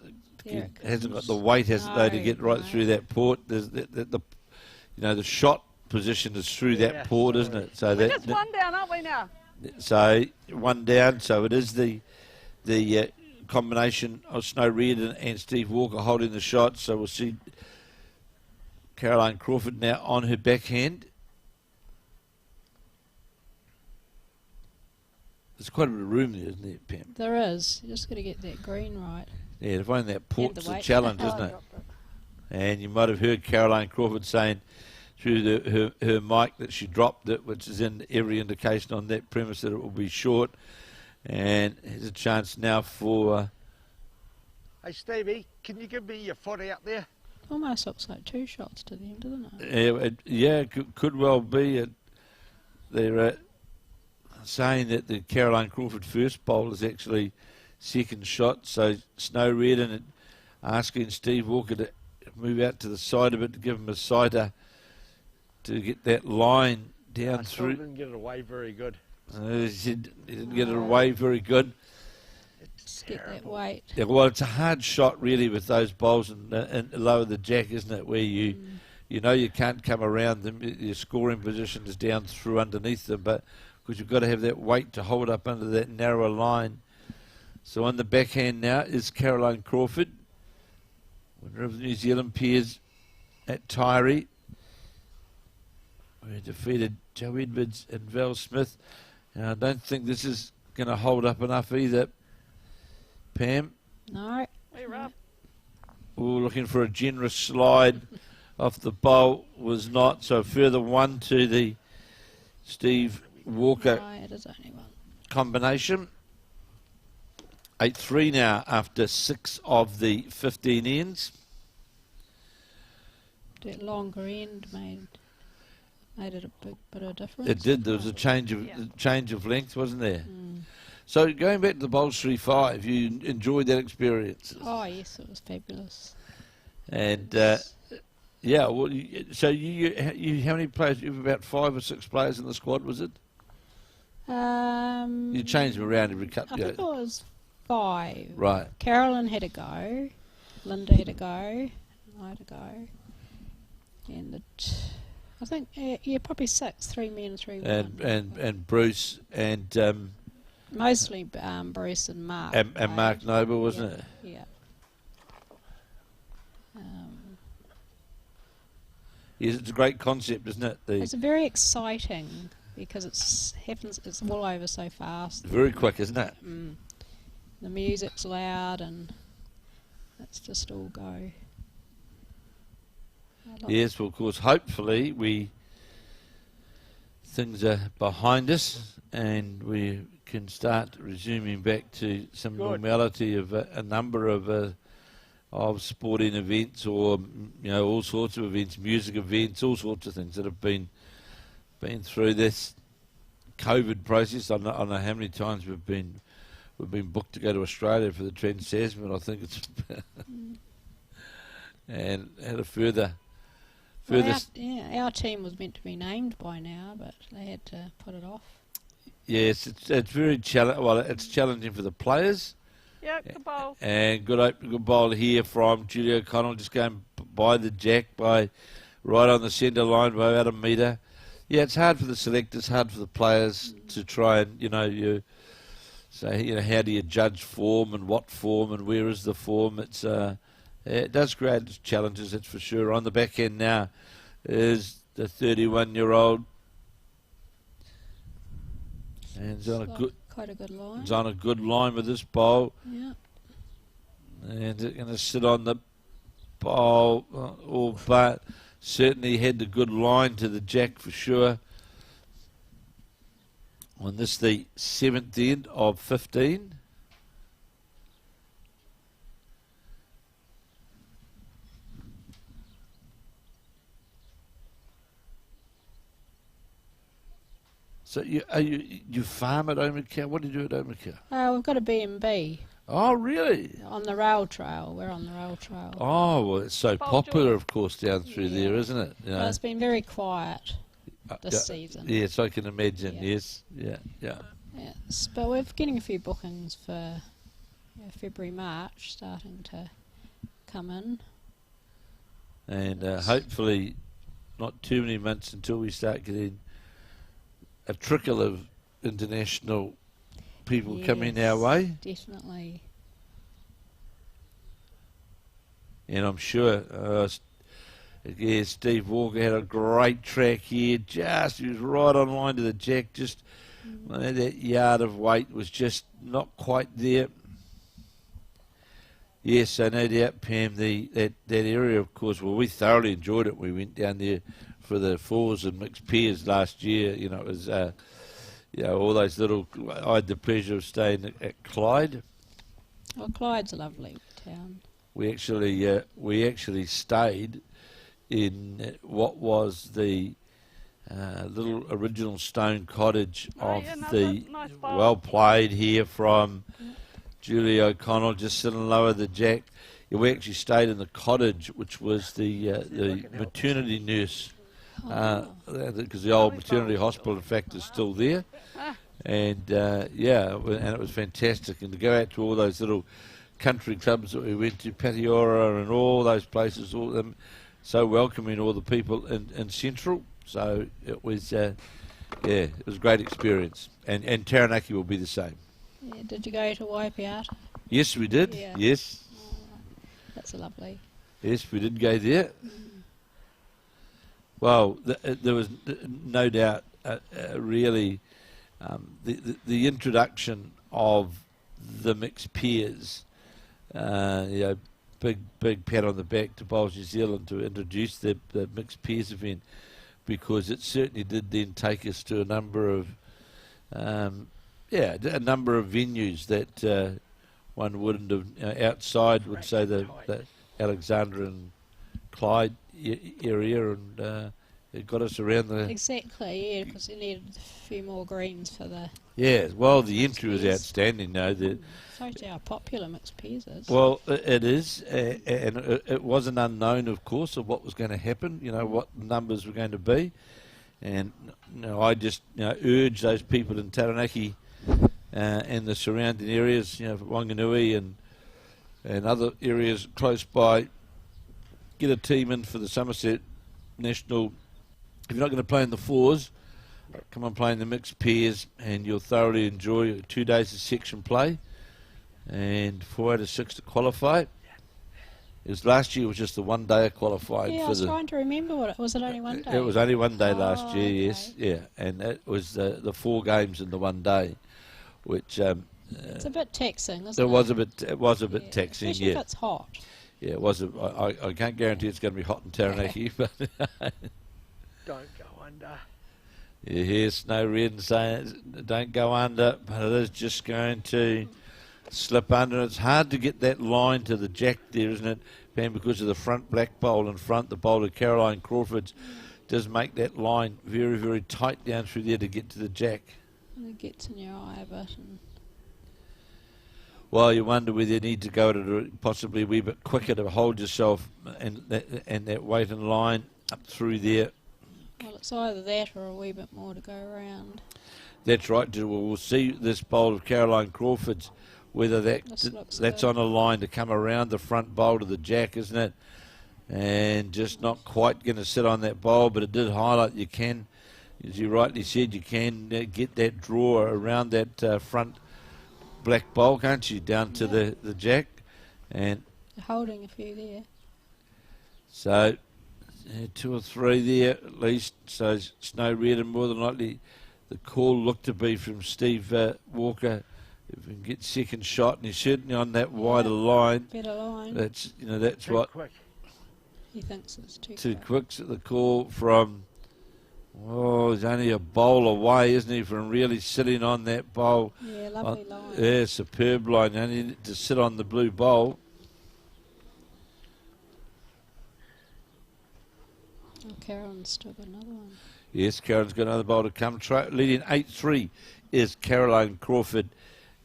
Hasn't got the weight, has it, though, to get right through that port. There's the shot position is through that port, isn't it? So we're just one down, aren't we now? So one down. So it is the combination of Snow Reardon and Steve Walker holding the shot. So we'll see Caroline Crawford now on her backhand. there's quite a bit of room there, isn't there, Pam? There is. You just got to get that green right. Yeah, to find that port's the a weight. challenge, Oh, isn't I it? dropped it. And you might have heard Caroline Crawford saying through her mic that she dropped it, which is in every indication on that premise that it will be short. And here's a chance now for... Hey, Stevie, can you give me your footy up there? Almost looks like 2 shots to the end, doesn't it? yeah, could well be. They're saying that the Caroline Crawford first bowl is actually second shot. So Snow Red and asking Steve Walker to move out to the side of it to give him a sighter to get that line down I still through. didn't get it away very good. He didn't get it away very good. It's Get that terrible. weight. Yeah, well, it's a hard shot really with those bowls and lower the jack, isn't it? Where you know you can't come around them. Your scoring position is down through underneath them, but because you've got to have that weight to hold up under that narrower line. So on the backhand now is Caroline Crawford, winner of the New Zealand pairs at Tyree, where he defeated Joe Edwards and Val Smith. And I don't think this is going to hold up enough either, Pam. No. We're up. We were looking for a generous slide off the bowl, was not. So further one to the Steve Walker No, it is only one. combination. 8-3 now after 6 of the 15 ends. That longer end made it a big bit of difference. It did. There was a change of length, wasn't there? So going back to the bowls 3-5, you enjoyed that experience. Oh yes, it was fabulous. And yeah, well, so you how many players? You have about 5 or 6 players in the squad, was it? You changed them around every couple. I think it was 5. Right. Carolyn had a go, Linda had a go, I had a go, and I think probably 6, 3 men, 3 women. And Bruce and Mostly Bruce and Mark. and Mark Noble, wasn't it? Yeah. Yes, it's a great concept, isn't it? It's very exciting because it's all over so fast. Very quick, isn't it? The music's loud and it's just all go. Yes, well, of course, hopefully things are behind us and we can start resuming back to some normality of a number of sporting events, or all sorts of events, music events, all sorts of things that have been through this COVID process. I don't know how many times we've been booked to go to Australia for the Trans-Tasman. I think it's and had a further. Our team was meant to be named by now, but they had to put it off. Yes, it's very challenging. Well, it's challenging for the players. Yeah, good bowl. And good bowl here from Julia O'Connell, just going by the jack, right on the centre line by about a metre. Yeah, it's hard for the selectors, hard for the players to try and you say how do you judge form and what form and where is the form? It does create challenges, that's for sure. On the back end now is the 31-year-old. And it's on quite a good line. It's on a good line with this bowl. Yeah. And it's going to sit on the bowl, but certainly had the good line to the jack for sure. On this, the 7th end of 15. So you farm at Omaka? What do you do at Omaka? We've got a B&B Oh, really? on the rail trail. We're on the rail trail. Oh, well, it's so Bob popular, George. of course, down through there, isn't it? Well, it's been very quiet this yeah, season. Yes, I can imagine, Yeah. yes. Yeah. Yes, but we're getting a few bookings for February, March, starting to come in. And hopefully not too many months until we start getting a trickle of international people coming our way. Definitely. And I'm sure Steve Walker had a great track here. He was right on line to the jack, just That yard of weight was just not quite there. Yes, so no doubt, Pam, that area, of course, well, we thoroughly enjoyed it. We went down there for the fours and mixed pairs last year. You know, it was, all those little, I had the pleasure of staying at Clyde. Well, Clyde's a lovely town. We actually stayed in what was the little original stone cottage of the nice well played here from Julie O'Connell, just sitting lower the jack. Yeah, we actually stayed in the cottage, which was the maternity nurse, because the old maternity hospital, in fact, is still there. And and it was fantastic. And to go out to all those little country clubs that we went to, Patiora and all those places, all them, so welcoming all the people in Central. So it was, it was a great experience. And Taranaki will be the same. Yeah, did you go to Waipiata? Yes, we did. Yeah. Yes. That's lovely. Yes, we did go there. Well, there was no doubt, really, the introduction of the mixed pairs. Big pat on the back to Bowls New Zealand to introduce the mixed pairs event, because it certainly did then take us to a number of venues that one wouldn't have outside, would say the Alexandra and Clyde area, and it got us around the... Exactly, yeah, because you needed a few more greens for the... Yeah, well, the entry was outstanding, though. Shows how popular mixed pairs is. Well, it is, and it wasn't unknown, of course, of what was going to happen, what numbers were going to be. And I just urge those people in Taranaki and the surrounding areas, Wanganui and other areas close by, get a team in for the Summerset National. If you're not going to play in the fours, come and play in the mixed pairs, and you'll thoroughly enjoy 2 days of section play and 4 out of 6 to qualify. Last year was just the 1 day of qualifying. Yeah, I was trying to remember was it only 1 day? It was only 1 day last year, okay. yes, yeah, and it was the 4 games in the 1 day, which it's a bit taxing, isn't it? It was a bit taxing, especially if it's hot. Yeah, it was. I can't guarantee it's going to be hot in Taranaki, but Don't go under. you hear Snow Red saying don't go under, but it is just going to slip under. It's hard to get that line to the jack there, isn't it, Pam, because of the front black bowl in front. The bowl of Caroline Crawford's does make that line very, very tight down through there to get to the jack. And it gets in your eye a bit. Well, you wonder whether you need to go to possibly a wee bit quicker to hold yourself and that weight in line up through there. Well, it's either that or a wee bit more to go around. That's right. We'll see this bowl of Caroline Crawford's, whether that's good. on a line to come around the front bowl to the jack, isn't it? And just not quite going to sit on that bowl, but it did highlight you can, as you rightly said, you can get that draw around that front black bowl, can't you, down to the jack. And you're holding a few there. So 2 or 3 there at least. So Snow Red, and more than likely the call looked to be from Steve Walker. If we can get second shot, and he's certainly on that wider line. Better line. That's that's Too what quick. He thinks it's too quick. quicks at the call from. Oh, he's only a bowl away, isn't he, from really sitting on that bowl? Yeah, lovely line. Yeah, superb line. You only need to sit on the blue bowl. Oh, Carolyn's still got another one. Yes, Karen's got another bowl to come. Leading 8-3 is Caroline Crawford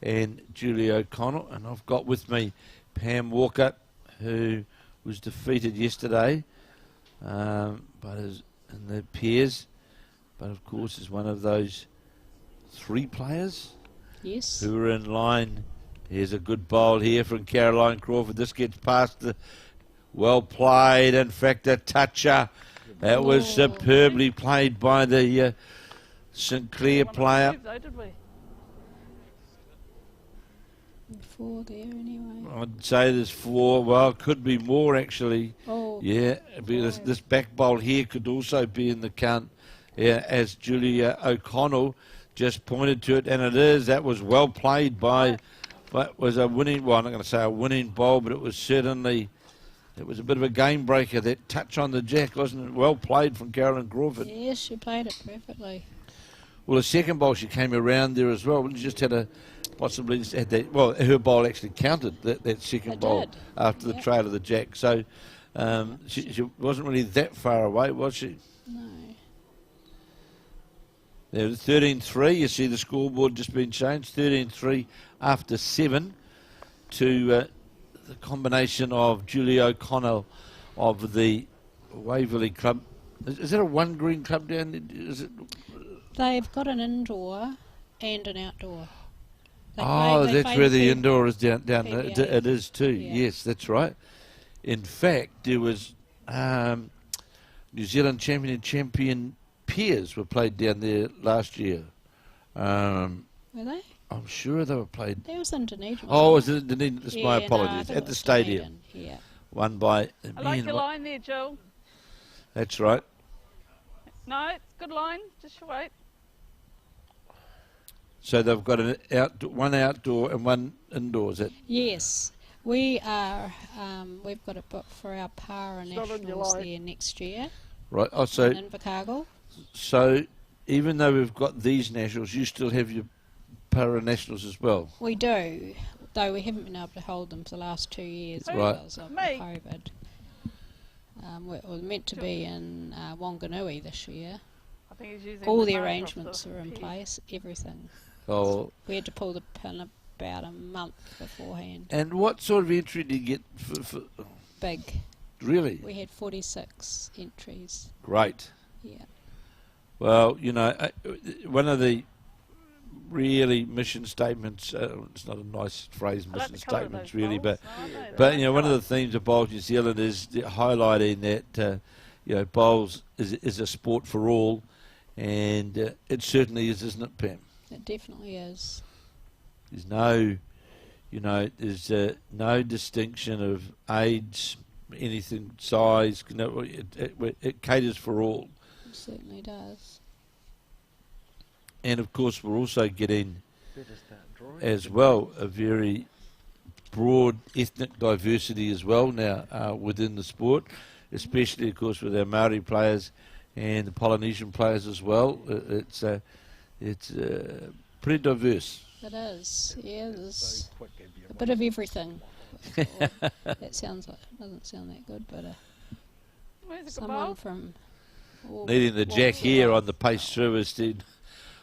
and Julie O'Connell. And I've got with me Pam Walker, who was defeated yesterday, but is in the pairs. But of course is one of those 3 players who are in line. Here's a good bowl here from Caroline Crawford. This gets past the... Well played. In fact, a toucher. That was superbly played by the Sinclair player. 4 there anyway. I'd say there's 4. Well, it could be more actually. Oh, yeah, because this back bowl here could also be in the count. Yeah, as Julia O'Connell just pointed to it, and it is. That was well played by, but was a winning, well, I'm not going to say a winning bowl, but it was certainly, it was a bit of a game breaker, that touch on the jack, wasn't it? Well played from Carolyn Crawford. Yes, she played it perfectly. Well, the second bowl, she came around there as well. She just had a, possibly just had that, well, her bowl actually counted that second It bowl did. after the trail of the jack. So she wasn't really that far away, was she? No. There was 13-3. You see the scoreboard just been changed. 13-3 after 7 to the combination of Julie O'Connell of the Waverley Club. Is that a one green club down there? Is it? They've got an indoor and an outdoor. They That's play where the two- indoor is down there. PBA. It is too. Yeah. Yes, that's right. In fact, there was New Zealand champion and champion peers were played down there last year. Were they? I'm sure they were played. That was in Dunedin. Oh, was wasn't it Dunedin? It's Yeah, my no, I apologies. think At it the was stadium. Dunedin, yeah. Won by. I like man, your what- line there, Jill. That's right. No, it's a good line. Just you wait. So they've got one outdoor and one indoor. Is it? Yes. We are, we've got it booked for our para It's not on your nationals line. there next year Right. Oh, so in Invercargill. even though we've got these nationals, you still have your para nationals as well. We do, though we haven't been able to hold them for the last 2 years Right. because of Me. COVID. It was meant to be in Wanganui this year. I think he's using All the motor off arrangements the are in key. place, everything. Oh, We had to pull the pin about a month beforehand. and what sort of entry do you get for Big. really? We had 46 entries. Great. Yeah. Well, you know, one of the really mission statements, it's not a nice phrase, I like mission the colour of statements those really, bowls. but No, I know, but they're you know, one of colour. the themes of Bowls New Zealand is highlighting that you know, bowls is a sport for all, and it certainly is, isn't it, Pam? It definitely is. There's no, you know, there's no distinction of age, anything, size. You know, it caters for all. It certainly does. And of course, we're also getting Better start drawing. as well a very broad ethnic diversity as well now within the sport, especially of course with our Maori players and the Polynesian players as well. It's pretty diverse. It is. Yeah, So there's quick, it'd be a bit of everything. That sounds like, doesn't sound that good, but Where's the someone bowl? from Needing the jack here on the pace through instead.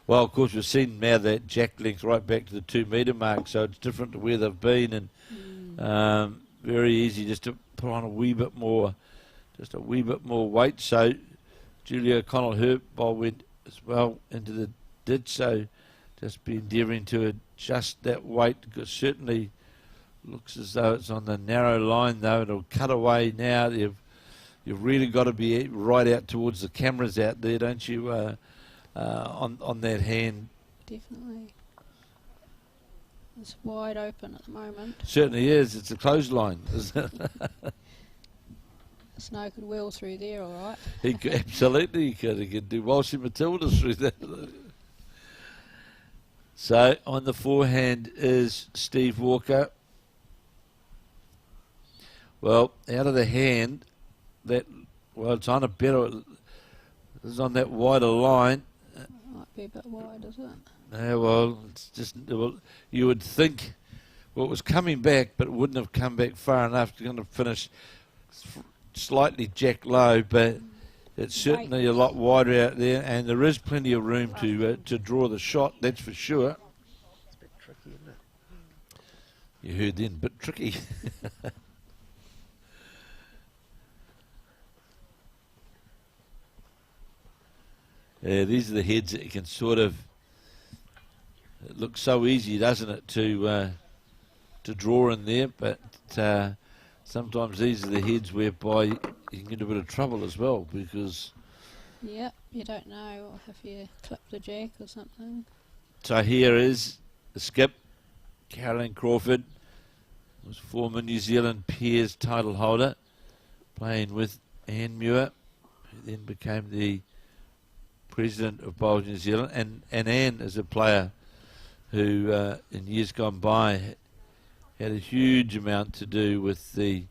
Well, of course, we've seen now that jack length right back to the 2 metre mark, so it's different to where they've been, and very easy just to put on a wee bit more weight. So Julia O'Connell, her ball went as well into the ditch, so just be endeavouring to adjust that weight, because certainly looks as though it's on the narrow line, though. It'll cut away now. You've really got to be right out towards the cameras out there, don't you, on that hand? Definitely. It's wide open at the moment. Certainly is. It's a clothesline. Snow could wheel through there, all right. He could, absolutely, he could do Walshy Matilda through that. So on the forehand is Steve Walker. Well, out of the hand, it's on a better. It's on that wider line. Might be a bit wide, isn't it? Yeah, well, it's just, well, you would think, well, it was coming back, but it wouldn't have come back far enough to kind of finish slightly jack low, but it's certainly a lot wider out there, and there is plenty of room to draw the shot, that's for sure. It's a bit tricky, isn't it? You heard then, bit tricky. Yeah, these are the heads that you can sort of. It looks so easy, doesn't it, to draw in there? But sometimes these are the heads whereby you can get a bit of trouble as well, because. Yep, you don't know if you clip the jack or something. So here is the skip, Caroline Crawford, was former New Zealand Peers title holder, playing with Anne Muir, who then became the president of Bowls New Zealand, and Anne is a player who in years gone by had a huge amount to do with the.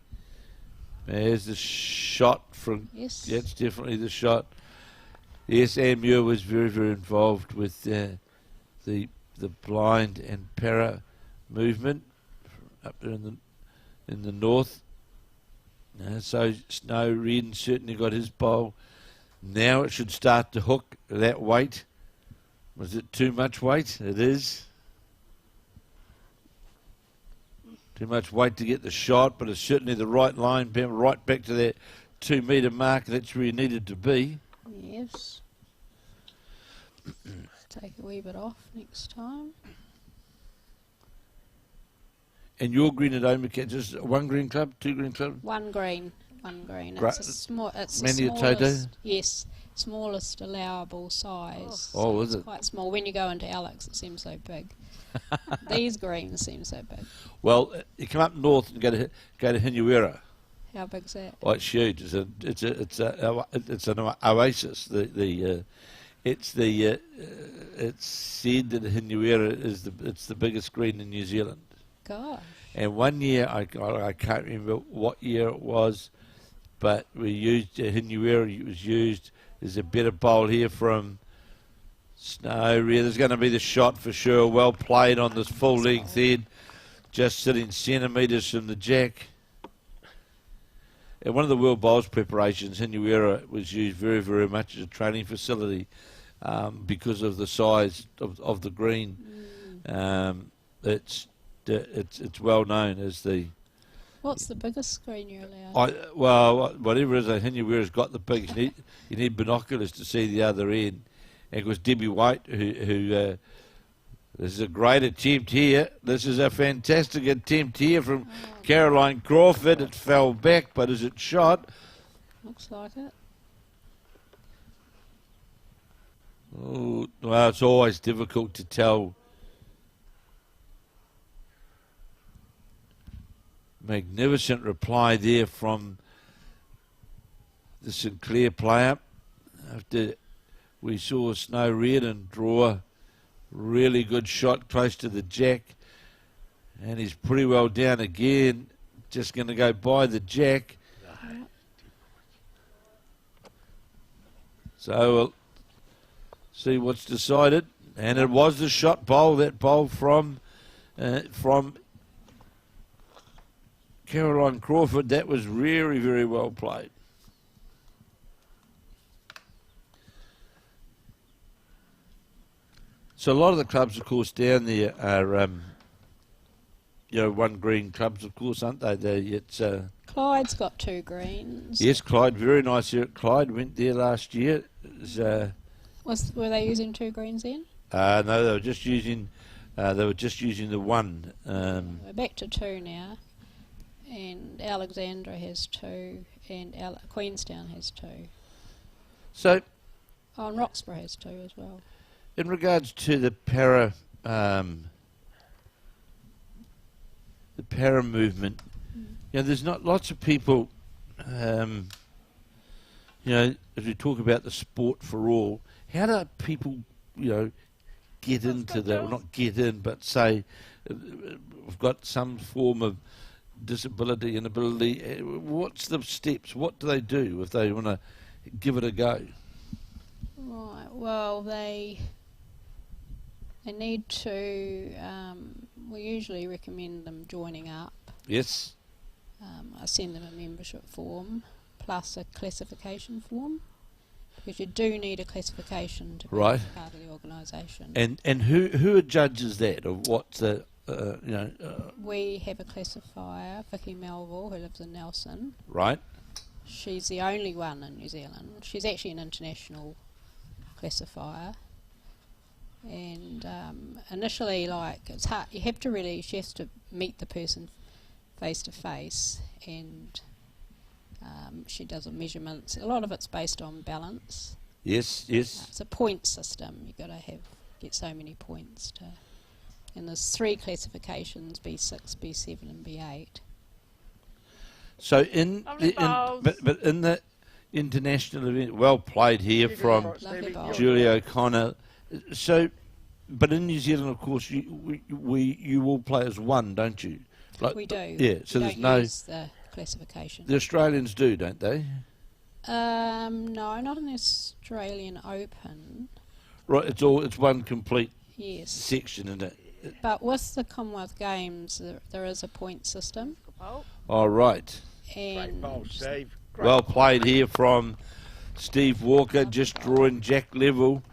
There's the shot from. Yes. Yeah, it's definitely the shot. Yes, Anne Muir was very, very involved with the blind and para movement up there in the north. So Snow Reardon certainly got his bowl. Now it should start to hook that weight. Was it too much weight? It is. Too much weight to get the shot, but it's certainly the right line, right back to that 2 metre mark. That's where you needed to be. Yes. Take a wee bit off next time. And your green at Omaka, just one green club, 2 green club? One green. It's It's the Mania Toto? smallest. Yes, smallest allowable size. Oh, so is it's it? quite small. When you go into Alex, it seems so big. These greens seem so big. Well, you come up north and go to Hinuera. How big's that? Oh, it's huge. It's an oasis. It's said that Hinuera is the biggest green in New Zealand. Gosh. And one year, I can't remember what year it was, but we used Hinuera. It was used. There's a better bowl here from Snow. There's going to be the shot for sure. Well played on this full length head, just sitting centimetres from the jack. At one of the World Bowls preparations, Hinuera was used very, very much as a training facility because of the size of the green. It's well known as the. What's the biggest screen you're allowed? Whatever it is, Hinuera's got the biggest. You need binoculars to see the other end. And of course, Debbie White, who this is a great attempt here. This is a fantastic attempt here from Caroline Crawford. It fell back, but is it shot? Looks like it. Oh, well, it's always difficult to tell. Magnificent reply there from the Sinclair player. After we saw Snow Reardon draw a really good shot close to the jack, and he's pretty well down again. Just going to go by the jack. So we'll see what's decided. And it was the shot bowl, that bowl from Caroline Crawford. That was very, very well played. So a lot of the clubs, of course, down there are, one green clubs, of course, aren't they? Clyde's got 2 greens. Yes, Clyde, very nice here at Clyde. Went there last year. Were they using 2 greens then? No, they were just using the one. We're back to 2 now. And Alexandra has 2, and Queenstown has 2. So, and Roxburgh has 2 as well. In regards to the para movement, there's not lots of people. As we talk about the sport for all, how do people, get into that? Well, not get in, but say we've got some form of disability, inability. What's the steps? What do they do if they want to give it a go? Right. Well, they need to. We usually recommend them joining up. Yes. I send them a membership form plus a classification form, because you do need a classification to be part of the organisation. And who judges that, or what's the We have a classifier, Vicky Melville, who lives in Nelson. Right. She's the only one in New Zealand. She's actually an international classifier. And initially, it's hard. She has to meet the person face to face, and she does the measurements. A lot of it's based on balance. Yes. It's a point system. You've got to get so many points to. And there's 3 classifications: B6, B7, and B8. So international event. Well played here from Lovely bowl. Julie O'Connor. So, but in New Zealand, of course, you all play as one, don't you? Like, We do. Yeah. So we there's don't no. use the classification. The Australians do, don't they? No, not in the Australian Open. Right. It's one complete Yes. section, isn't it? But with the Commonwealth Games, there is a point system. Oh, All right. Great bowl, And Steve. Great Well bowl. played here from Steve Walker, just drawing jack level.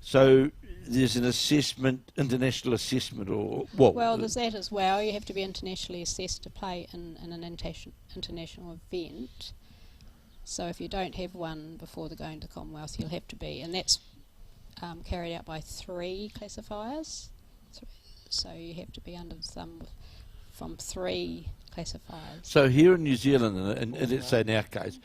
So there's an assessment, international assessment, or well, there's that as well. You have to be internationally assessed to play in an international event. So if you don't have one before the going to Commonwealth, you'll have to be, and that's carried out by 3 classifiers. So you have to be under some from 3 classifiers. So here in New Zealand, and let's say in our case,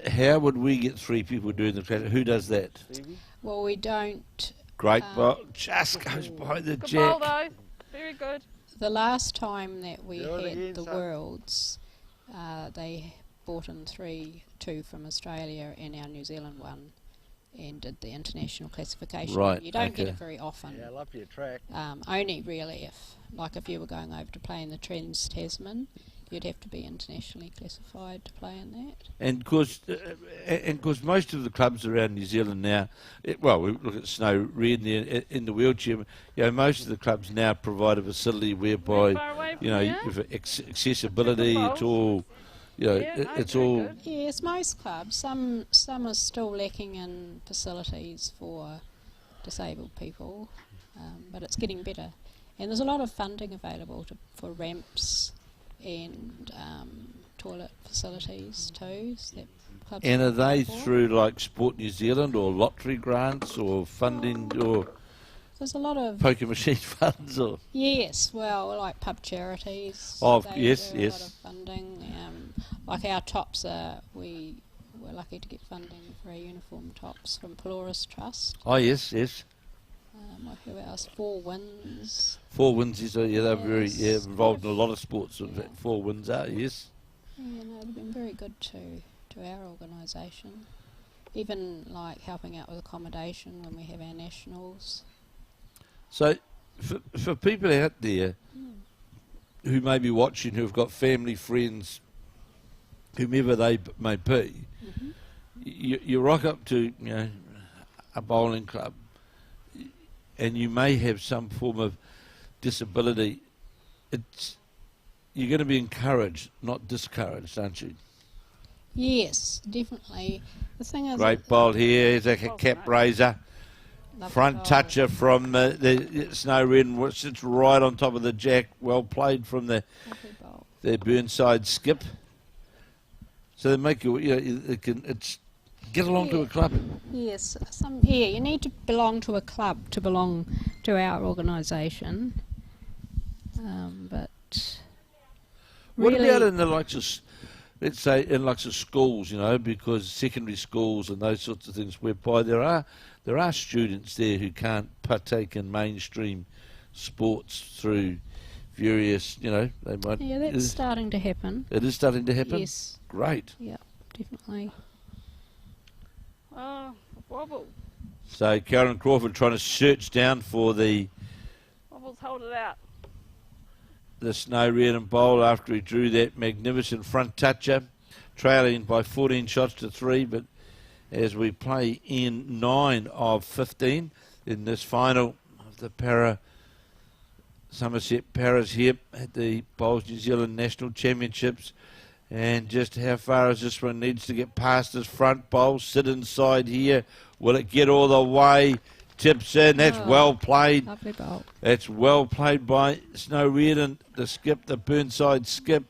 how would we get 3 people doing the class? Who does that? Stevie? Well, we don't. Great ball, just goes by the good bowl jack. though. Very good. The last time that we Do it had again, the son. Worlds, they brought in 2 from Australia and our New Zealand one, and did the international classification. Right, You don't get okay. it very often. Yeah, I love your track. Only really if you were going over to play in the Trans-Tasman, you'd have to be internationally classified to play in that. And of course, most of the clubs around New Zealand now, well, we look at Snow Red there in the wheelchair. You know, most of the clubs now provide a facility whereby, Far away from you know, here. with accessibility, it's all, you know, Yeah, no, it's very all. good. Yes, most clubs. Some are still lacking in facilities for disabled people, but it's getting better. And there's a lot of funding available for ramps and toilet facilities too. So that clubs And are can apply they for. through like Sport New Zealand or lottery grants or funding or There's a lot of poker machine funds or? yes, well, like pub charities. Oh, they yes, do a yes. lot of funding. Like our tops we're lucky to get funding for our uniform tops from Polaris Trust. Oh yes, yes. Like who else? 4 Winds. 4 Winds is they're very Yes. involved in a lot of sports. Yeah. 4 Winds are yes. Yeah, no, they've been very good to our organisation. Even like helping out with accommodation when we have our nationals. So for people out there who may be watching, who've got family, friends, whomever they may be, Mm-hmm. you rock up to a bowling club, and you may have some form of disability. You're going to be encouraged, not discouraged, aren't you? Yes, definitely. The thing is, Great bowl here. Here's a Oh, cap great. raiser. lovely Front bowl. toucher from the Snow Red, which sits right on top of the jack. Well played from the Lovely bowl. Burnside skip. So they make it's get along to a Yeah. club. Yes, you need to belong to a club to belong to our organisation. But What really, about in the likes of, let's say, in likes of schools, because secondary schools and those sorts of things, whereby there are students there who can't partake in mainstream sports through various, they might. yeah, that's starting to happen. It is starting to happen. Yes, Great. yeah, definitely. Oh, wobble. So Karen Crawford trying to search down for the Wobbles, hold it out. Snow Red and bowl after he drew that magnificent front toucher, trailing by 14 shots to 3. But as we play in 9 of 15 in this final of the Summerset Paras here at the Bowls New Zealand National Championships. And just how far is this one? Needs to get past his front bowl, sit inside here. Will it get all the way? Tips in. That's Oh. well played. Lovely bowl. That's well played by Snow Red and the skip, the Burnside skip.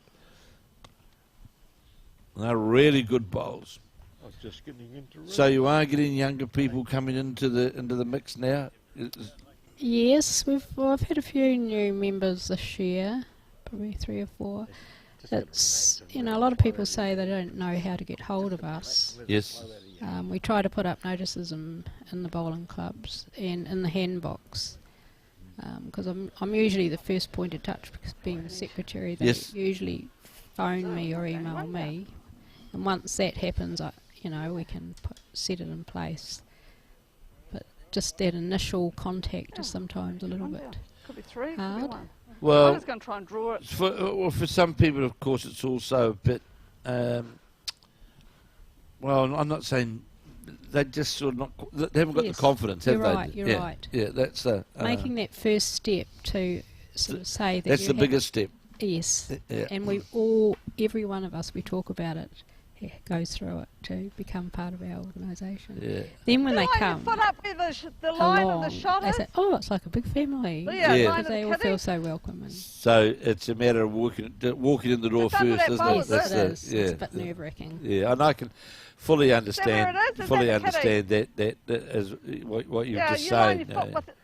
They're really good bowls. I was just getting into So you are getting younger people coming into the mix now. Yes, we've had a few new members this year, probably 3 or 4. It's a lot of people say they don't know how to get hold of us. Yes. We try to put up notices in the bowling clubs and in the handbox, because I'm usually the first point of touch, because being the secretary, they Yes. usually phone me or email me, and once that happens, you know, we can set it in place. But just that initial contact is sometimes a little bit Could be three, could be hard. one. I'm Well, just going to try and draw it. for some people, of course, it's also a bit. Well, I'm not saying they just sort of not. They haven't got Yes, the confidence, have you're they? right, you're yeah, right. Yeah, that's Making that first step to sort of say that that's you the have- biggest step. Yes, Yeah. and every one of us, we talk about it, goes through it to become part of our organisation. Yeah. Then when they Line your come foot up where the line along, of the shot they is. say, "Oh, it's like a big family." Yeah, Yeah. line Because of they the all kitty. feel so welcome. And So it's a matter of walking in the door It's under first, that isn't bowl, it? yes, That's it is. yeah. It's a bit nerve-wracking. Yeah, and I can fully understand. it is? Is Fully that the understand that as what you've Yeah, just you line said. your foot with it.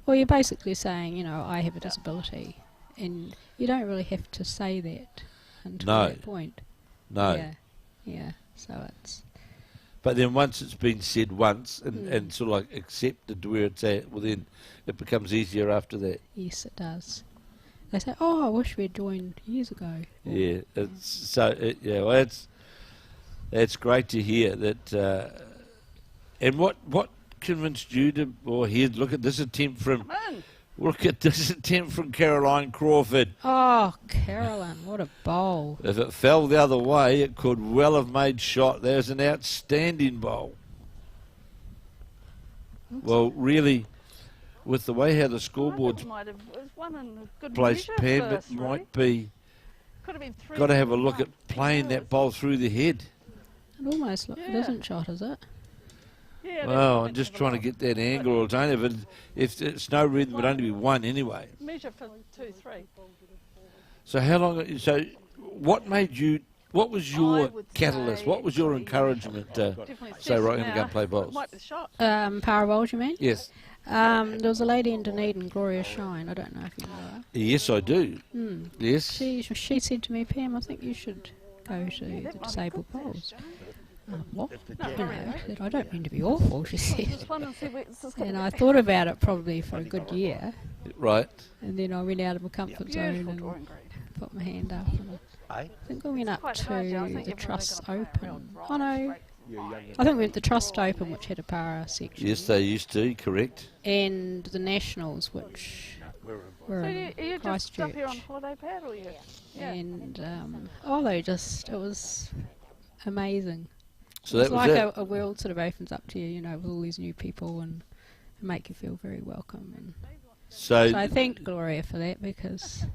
Well, you're basically saying, you know, I have a disability, and you don't really have to say that until No. that point. No, Yeah. So it's but then once it's been said once Mm. and sort of like accepted to where it's at, well then it becomes easier after that. yes, it does. They say, "Oh, I wish we'd joined years ago." Yeah, it's so well, that's great to hear that. And what convinced you to? Or here, look at this attempt from. Come in. Look at this attempt from Caroline Crawford. Oh, Carolyn, what a bowl! If it fell the other way, it could well have made shot. There's an outstanding bowl. Well, really, with the way how the I scoreboard's think might have was one in a good placed, measure Pam, first, it really. might be. Could have been three. Got to have a look at one. playing that bowl through the head. It almost it Yeah. isn't shot, is it? Yeah, Well, that's I'm just have a trying to look. get that angle. It's only if it's no rhythm, it would only be one anyway. Measure for 2-3. So how long? So what made you? What was I your would catalyst? say What was your three. encouragement to Definitely say, right, I'm now. going to go and play It bowls? might be the shot. Power bowls, you mean? Yes. There was a lady in Dunedin, Gloria Shine. I don't know if you know her. Yes, I do. Hmm. Yes. She said to me, "Pam, I think you should go to That the might be disabled good for bowls." us, What? No, You don't know, worry, I said, "I don't mean to be awful," she said. Just one and see where this is going And to I go. thought about it probably for a good year, Right. and then I went out of my comfort zone Beautiful and drawing grade. put my hand up. And I think we went up quite to hard, yeah. I think the everyone's Trust gonna play Open. around Oh no, right. I think we went to the Trust Open, which had a para section. Yes, they used to. Correct. And the Nationals, which were So in you just up here on Christchurch. holiday pad, or you? Yeah. And it was amazing. So It's that was like it. a world sort of opens up to you, you know, with all these new people and make you feel very welcome. And So so I thanked Gloria for that, because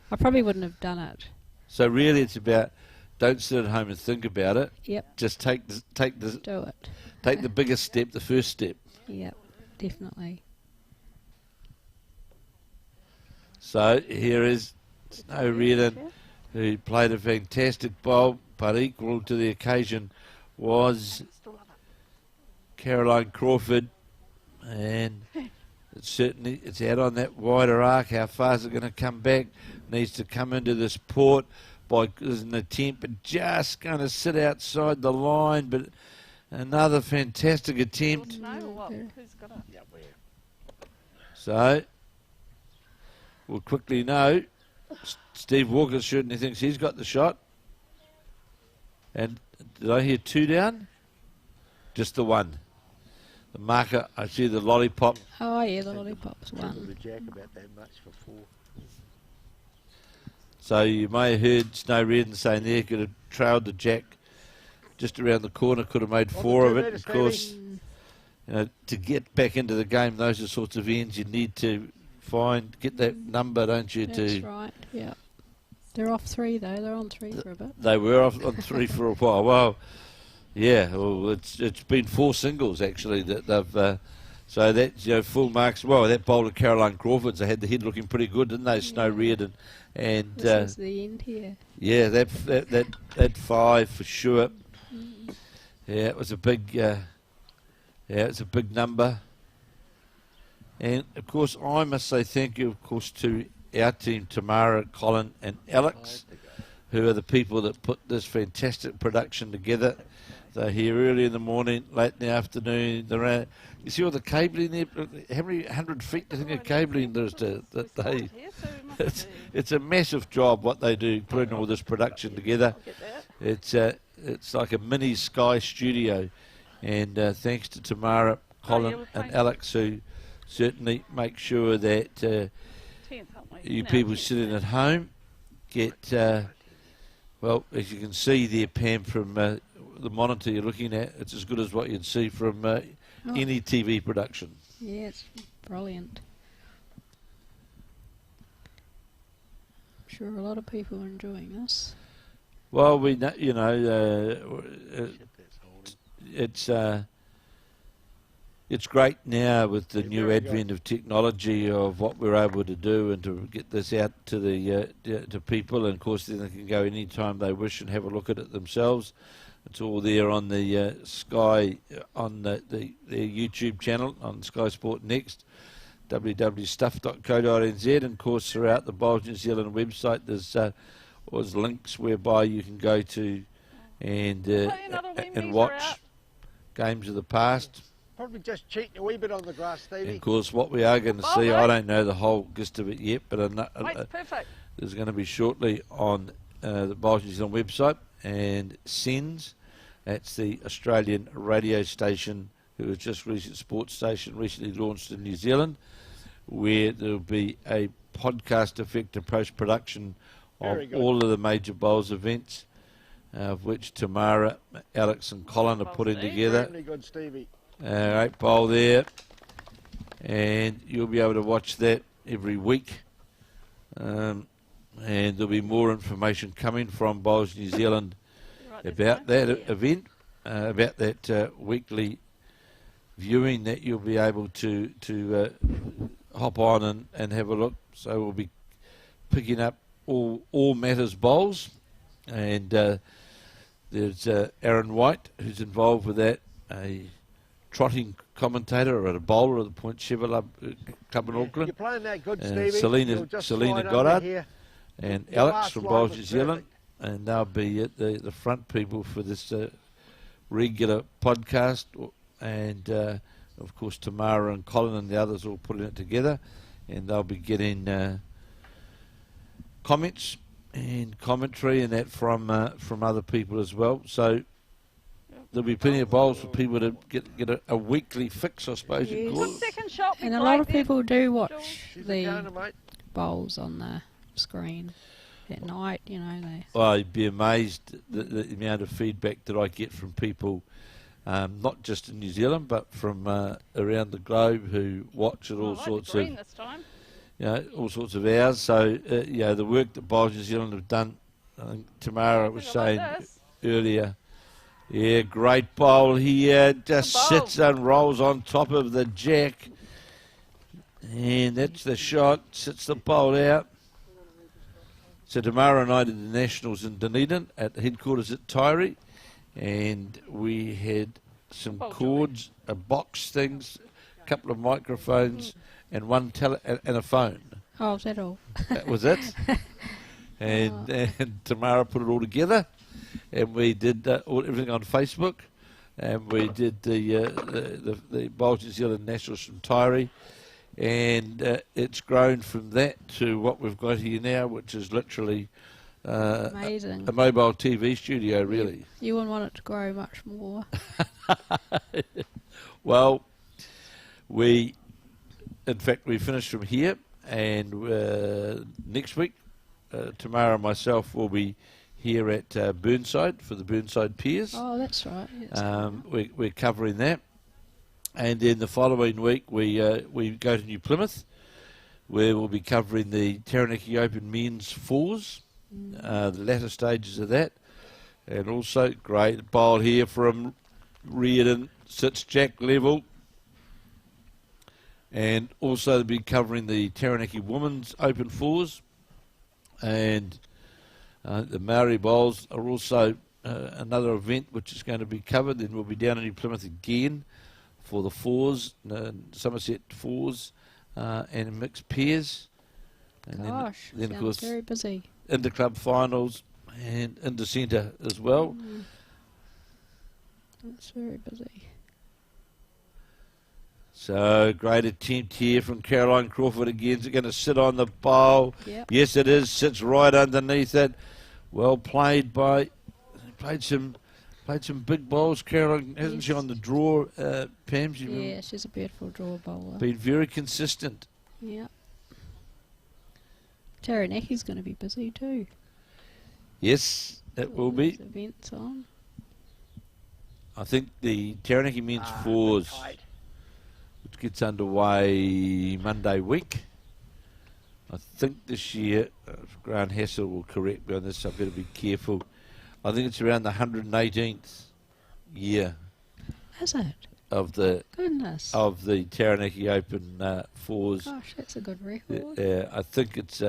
I probably wouldn't have done it. so really, it's about don't sit at home and think about it. Yep, Just take do it. the biggest step, the first step. Yep, definitely. So here is Snow Reardon, who played a fantastic bowl, but equal to the occasion was Still love it. Caroline Crawford, and it's out on that wider arc. How far is it going to come back? Needs to come into this port by there's an attempt, but just going to sit outside the line. But another fantastic attempt. No, or what? Yeah. Who's got it? So we'll quickly know. Steve Walker certainly thinks he's got the shot. And did I hear two down? Just the one. The marker, I see the lollipop. Oh yeah, the lollipops The won. jack about that much for 4. So you may have heard Snow Reardon saying there could have trailed the jack just around the corner, could have made 4 of it. Of course, you know, to get back into the game, those are the sorts of ends you need to get that number, don't you? That's right. Yeah, they're off 3 though. They're on 3 for a bit. They were off on 3 for a while. Well, yeah, well, it's been 4 singles actually that they've. So that's full marks. Well, that bowler Caroline Crawford's, they had the head looking pretty good, didn't they? Snow Reardon, and This is the end here. yeah, that 5 for sure. Yeah, it was a big. It's a big number. And of course, I must say thank you, of course, to our team, Tamara, Colin, and Alex, who are the people that put this fantastic production together. They're here early in the morning, late in the afternoon. They're around. You see all the cabling there? How many 100 feet do you think of cabling there is that they? Here, so we must It's, be- it's a massive job what they do, putting all this production together. I'll get that. It's it's like a mini Sky studio, and thanks to Tamara, Colin, you're and playing- Alex, who certainly make sure that 10th, aren't we? you No, people 10th. sitting at home get, well, as you can see there, Pam, from the monitor you're looking at, it's as good as what you'd see from any TV production. Yeah, it's brilliant. I'm sure a lot of people are enjoying this. Well, we know, you know, it's great now with the new very advent of technology of what we're able to do and to get this out to the to people, and of course then they can go anytime they wish and have a look at it themselves. It's all there on the Sky, on their YouTube channel on skysportnext, www.stuff.co.nz, and of course throughout the Bowls New Zealand website there's links whereby you can go to and Wimbies watch are out. games of the past. Probably just cheating a wee bit on the grass, And Stevie. of course, what we are going to see, I don't know the whole gist of it yet, but Weight's perfect. there's going to be shortly on the Bowls New Zealand website, and SENS, that's the Australian radio station, who was just recent sports station, recently launched in New Zealand, where there'll be a podcast effect and post-production of Very good. all of the major Bowls events, of which Tamara, Alex and Colin are putting Steve. together. Extremely good, Stevie. 8 bowl there, and you'll be able to watch that every week, and there'll be more information coming from Bowls New Zealand Right this about time. that event, about that weekly viewing that you'll be able to hop on and have a look. So we'll be picking up all matters bowls, and there's Aaron White who's involved with that, a trotting commentator or a bowler at the Point Chevrolet Club in Auckland, You're playing that good, Stevie. Selena You'll just Selena slide over Goddard, here. and The Alex last from line Bowls was New Zealand, perfect. and they'll be at the front people for this regular podcast, and of course Tamara and Colin and the others all putting it together, and they'll be getting comments and commentary and that from other people as well. So there'll be plenty of bowls for people to get a weekly fix, I suppose you'd call Good it. second shot. And a lot of people do watch She's a the counter, mate. bowls on the screen at night, you know. Well, you'd be amazed the amount of feedback that I get from people, not just in New Zealand, but from around the globe, who watch at all sorts of, this time. all sorts of hours. So, the work that Bowls New Zealand have done, I think Tamara was saying earlier, yeah, great bowl here, just bowl. sits and rolls on top of the jack, and that's the shot, sits the bowl out. So Tamara and I did the Nationals in Dunedin at the headquarters at Tyree, and we had some Oh, cords, a box things, a couple of microphones, and one and a phone. Oh, is that all? That was it. And Tamara put it all together, and we did everything on Facebook, and we did the Bowls New Zealand Nationals from Tyree, and it's grown from that to what we've got here now, which is literally Amazing. a mobile TV studio, really. You wouldn't want it to grow much more. Well, in fact, we finished from here, and next week, Tamara and myself will be here at Burnside for the Burnside Piers. Oh, that's right. Yes. We're covering that, and then the following week we go to New Plymouth, where we'll be covering the Taranaki Open Men's Fours, the latter stages of that, and also great bowl here from Reardon, sits jack level, and also they'll be covering the Taranaki Women's Open Fours, and the Maori Bowls are also another event which is going to be covered. Then we'll be down in New Plymouth again for the fours, Summerset fours, and mixed pairs. And Gosh, then of sounds course very busy. inter-club finals and inter-centre as well. That's very busy. So great attempt here from Caroline Crawford again. Is it going to sit on the bowl? Yep. Yes, it is. Sits right underneath it. Well played played some Played some big bowls. Caroline, hasn't she, Yes. on the draw, Pam? Yeah, she's a beautiful draw bowler. Been very consistent. Yeah. Taraneki's going to be busy too. Yes, it will be. There's events on. I think the Taranaki men's Ah, fours, tight. which gets underway Monday week. I think this year, Grant Hassel will correct me on this, so I better be careful. I think it's around the 118th year Is it? of the Goodness. Taranaki Open fours. Gosh, that's a good record. I think it's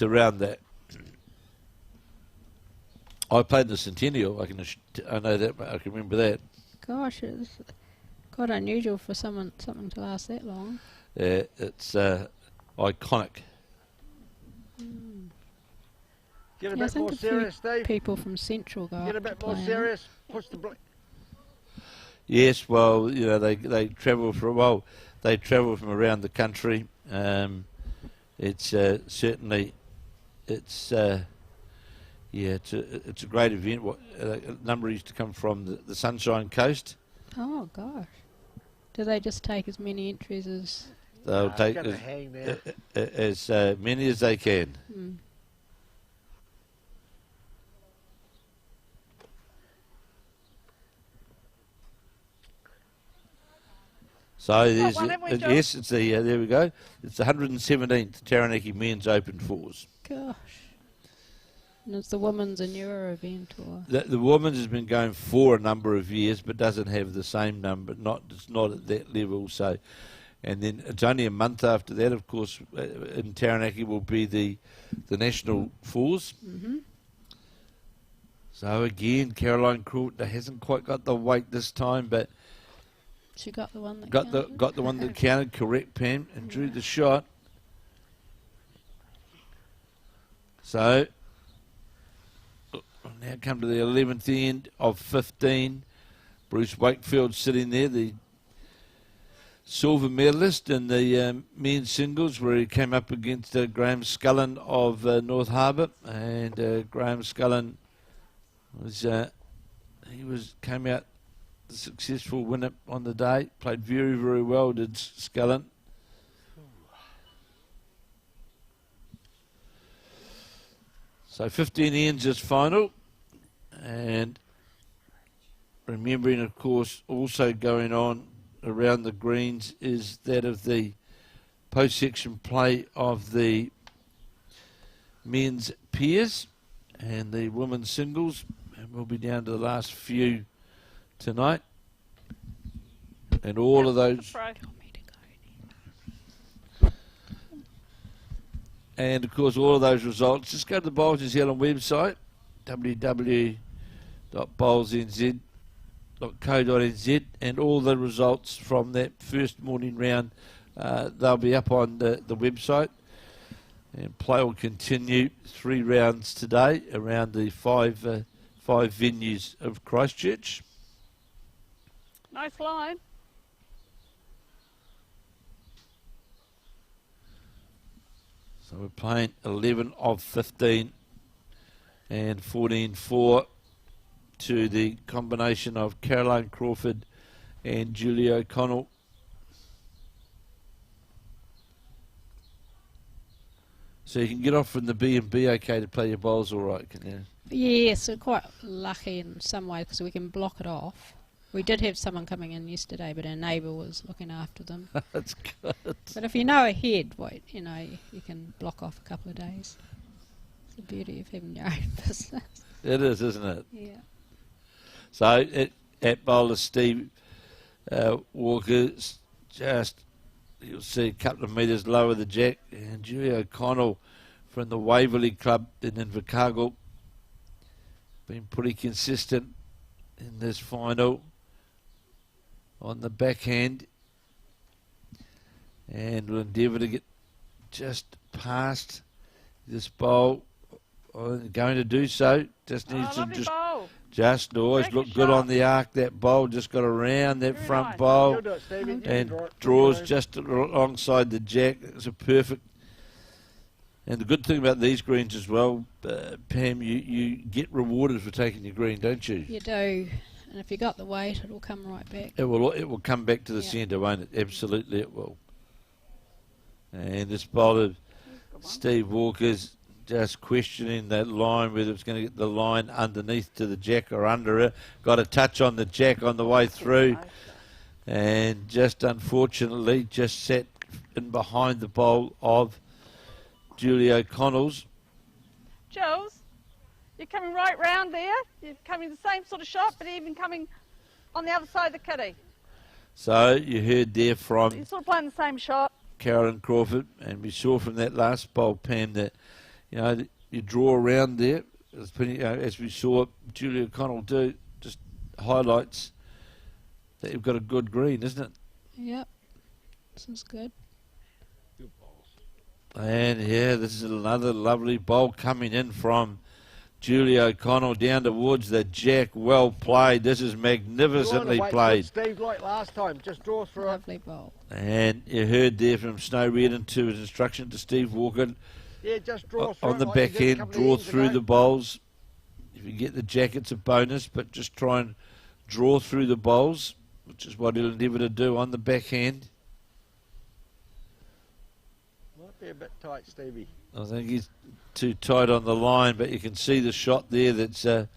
around that. I played in the Centennial. I know that. I can remember that. Gosh, it's quite unusual for something to last that long. It's iconic. Get a Yeah, I bit think more a few serious, Steve. People from Central go Get a up to bit more play in it. serious. Push the Yes, well, they travel for a while. They travel from around the country. It's certainly, it's a great event. A number used to come from the Sunshine Coast. Oh gosh, do they just take as many entries as? They'll take got to hang there. as many as they can. Hmm. So there's one, haven't we, John? yes, it's the there we go. It's the 117th Taranaki Men's Open Fours. Gosh, and it's the women's a newer event, or? The women's has been going for a number of years, but doesn't have the same number. It's not at that level. So, and then it's only a month after that. Of course, in Taranaki will be the national fours. Mm-hmm. So again, Caroline Crawford hasn't quite got the weight this time, but She got the one that got counted. the one that counted correct, Pam, and drew the shot. So we'll now come to the 11th end of 15. Bruce Wakefield sitting there, the silver medalist in the men's singles, where he came up against Graham Scullen of North Harbour, and Graham Scullen came out the successful winner on the day. Played very, very well, did Scullen. So 15 ends is final, and remembering, of course, also going on around the greens is that of the post-section play of the men's pairs and the women's singles, and we'll be down to the last few tonight, and all of those, Pro. and of course all of those results, just go to the Bowls New Zealand website, www.bowlsnz.co.nz, and all the results from that first morning round, they'll be up on the website, and play will continue 3 rounds today around the five venues of Christchurch. Nice line. So we're playing 11 of 15 and 14-4 to the combination of Caroline Crawford and Julie O'Connell. So you can get off from the B&B okay to play your bowls all right, can you? Yes, we're quite lucky in some way because we can block it off. We did have someone coming in yesterday, but our neighbour was looking after them. That's good. But if you know ahead, you can block off a couple of days. It's the beauty of having your own business. It is, isn't it? Yeah. So at bowler Steve Walker, just you'll see a couple of metres lower the jack, and Julie O'Connell from the Waverley Club in Invercargill been pretty consistent in this final on the backhand, and will endeavour to get just past this bowl. Going to do so. Just needs to Lovely bowl. just always Make look it good sharp. on the arc. That bowl just got around that Very front nice. bowl You'll do it, Stevie. You can and draw it. draws Draw it. just alongside the jack. It's a perfect And the good thing about these greens as well, Pam, you get rewarded for taking your green, don't you? You do. And if you got the weight, it'll come right back. It will come back to the Yeah. centre, won't it? Absolutely it will. And this bowler, Steve Walker's just questioning that line, whether it's going to get the line underneath to the jack or under it. Got a touch on the jack on the way through. And just unfortunately, just sat in behind the bowl of Julie O'Connell's. Jules, you're coming right round there. You're coming the same sort of shot, but even coming on the other side of the kitty. So you heard there from You're sort of playing the same shot. Carolyn Crawford, and we saw from that last bowl, Pam, that you draw around there. There's plenty, as we saw Julie O'Connell do, just highlights that you've got a good green, isn't it? Yep. This is good. And yeah, this is another lovely bowl coming in from Julie O'Connell down towards the jack. Well played. This is magnificently played. Steve, like last time, just draw through it. Lovely bowl. And you heard there from Snow Reardon to his instruction to Steve Walker. Yeah, just draw through On it the like back you did a end, couple of draw years through ago. the bowls. If you get the jack, it's a bonus, but just try and draw through the bowls, which is what he'll endeavour to do on the backhand. Might be a bit tight, Stevie. I think he's too tight on the line, but you can see the shot there that's there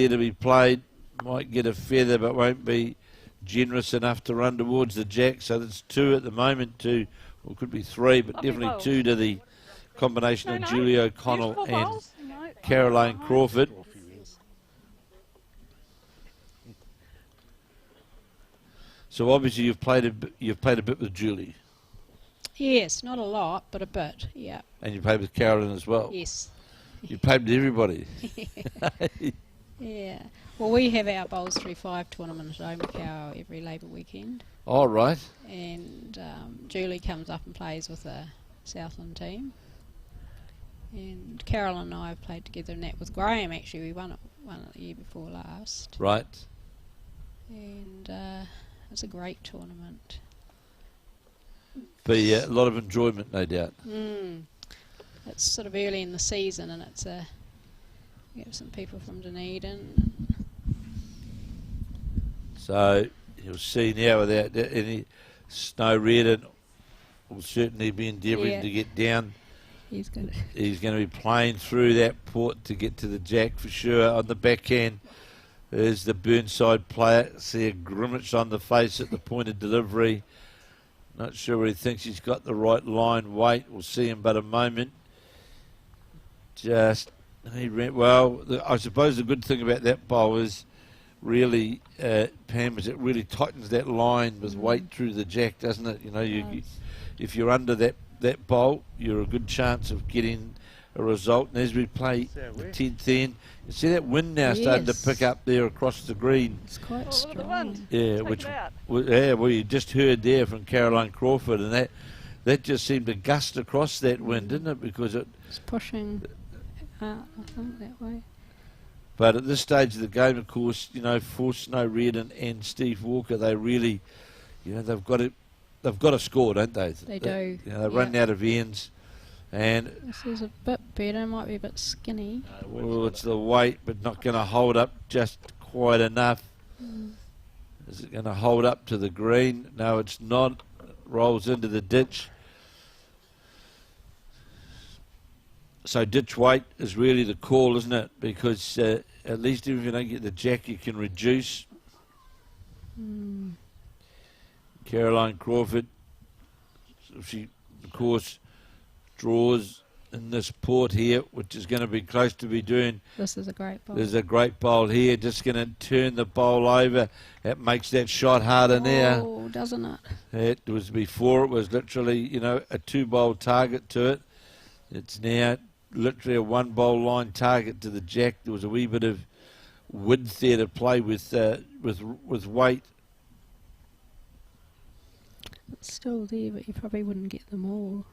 to be played. Might get a feather, but won't be generous enough to run towards the jack. So there's two at the moment, two, or could be three, but Lovely definitely bowls. two to the combination of Julie O'Connell Beautiful and bowls. No, Caroline Crawford. Draw a few ends. So obviously you've played a bit with Julie, Yes, not a lot, but a bit. Yeah. and you played with Carolyn as well. Yes. You played with everybody. Yeah. Well, we have our Bowls 3-5 tournament at Omakau every Labour weekend. All right. And Julie comes up and plays with the Southland team. And Carolyn and I have played together in that with Graham, actually. We won it the year before last. Right. And it's a great tournament. Be a lot of enjoyment, no doubt. It's sort of early in the season, and we have some people from Dunedin. So you'll see now without any Snow Reardon will certainly be endeavouring to get down. He's good. He's going to be playing through that port to get to the jack for sure. On the backhand is the Burnside player. See a grimace on the face at the point of delivery. Not sure where he thinks he's got the right line weight. We'll see in but a moment. He ran well. I suppose the good thing about that bowl is really, Pam, is it really tightens that line with weight through the jack, doesn't it? You know, if you're under that bowl, you're a good chance of getting a result. And as we play the 10th end, you see that wind now starting to pick up there across the green. It's quite look at the strong. wind. Yeah, Take which it out. well, you just heard there from Caroline Crawford, and that just seemed to gust across that wind, didn't it? Because It's pushing out, I think, that way. but at this stage of the game, of course, for Snow Reardon and Steve Walker, they really, they've got to score, don't they? They do. They're running out of ends, and This is a bit better, might be a bit skinny. well, it's the weight, but not going to hold up just quite enough. Is it going to hold up to the green? No, it's not. It rolls into the ditch. So ditch weight is really the call, isn't it? Because at least if you don't get the jack, you can reduce. Caroline Crawford, she, of course, draws in this port here, which is going to be close to be doing. This is a great bowl. There's a great bowl here, just going to turn the bowl over. That makes that shot harder now. Oh, doesn't it? It was before, it was literally, a 2-bowl target to it. It's now literally a 1-bowl line target to the jack. There was a wee bit of width there to play with weight. It's still there, but you probably wouldn't get them all.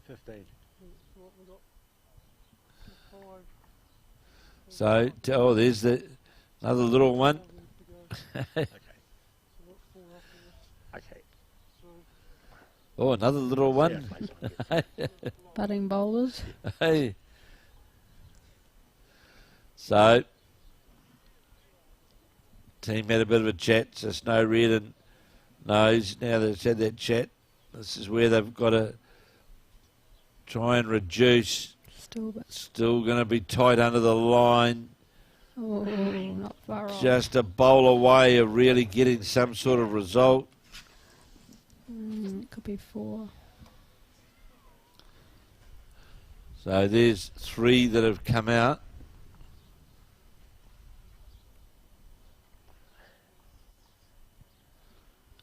15. So, there's another little one. Okay. Oh, another little one. Budding bowlers. Hey. So, team had a bit of a chat. So Snow Reardon knows now they've had that chat. This is where they've got to try and reduce. Still going to be tight under the line. Oh, not far off. Just a bowl away of really getting some sort of result. It could be 4. So there's 3 that have come out.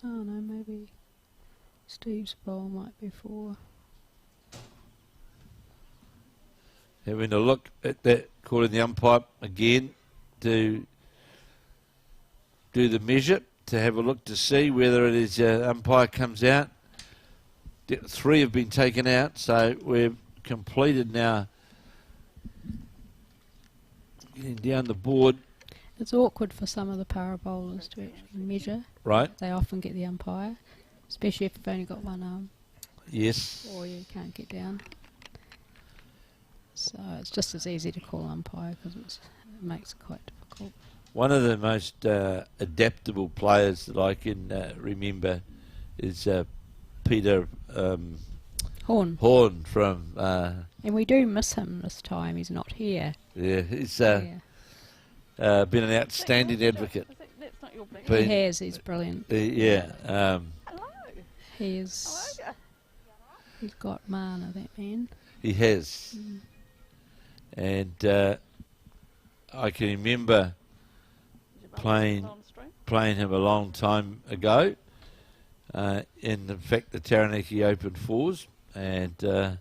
Oh no, maybe Steve's bowl might be 4. Having a look at that, calling the umpire again to do the measure, to have a look to see whether it is umpire comes out. 3 have been taken out, so we've completed now getting down the board. It's awkward for some of the para bowlers to actually measure. Right. They often get the umpire, especially if you've only got one arm. Yes. Or you can't get down. So it's just as easy to call umpire because it makes it quite difficult. One of the most adaptable players that I can remember is Peter Horn from... and we do miss him this time. He's not here. Yeah, he's been an outstanding advocate. That's not your blanket. He has. He's brilliant. Yeah. Hello. He's got mana, that man. He has. And I can remember playing him a long time ago in fact the Taranaki Open 4s, and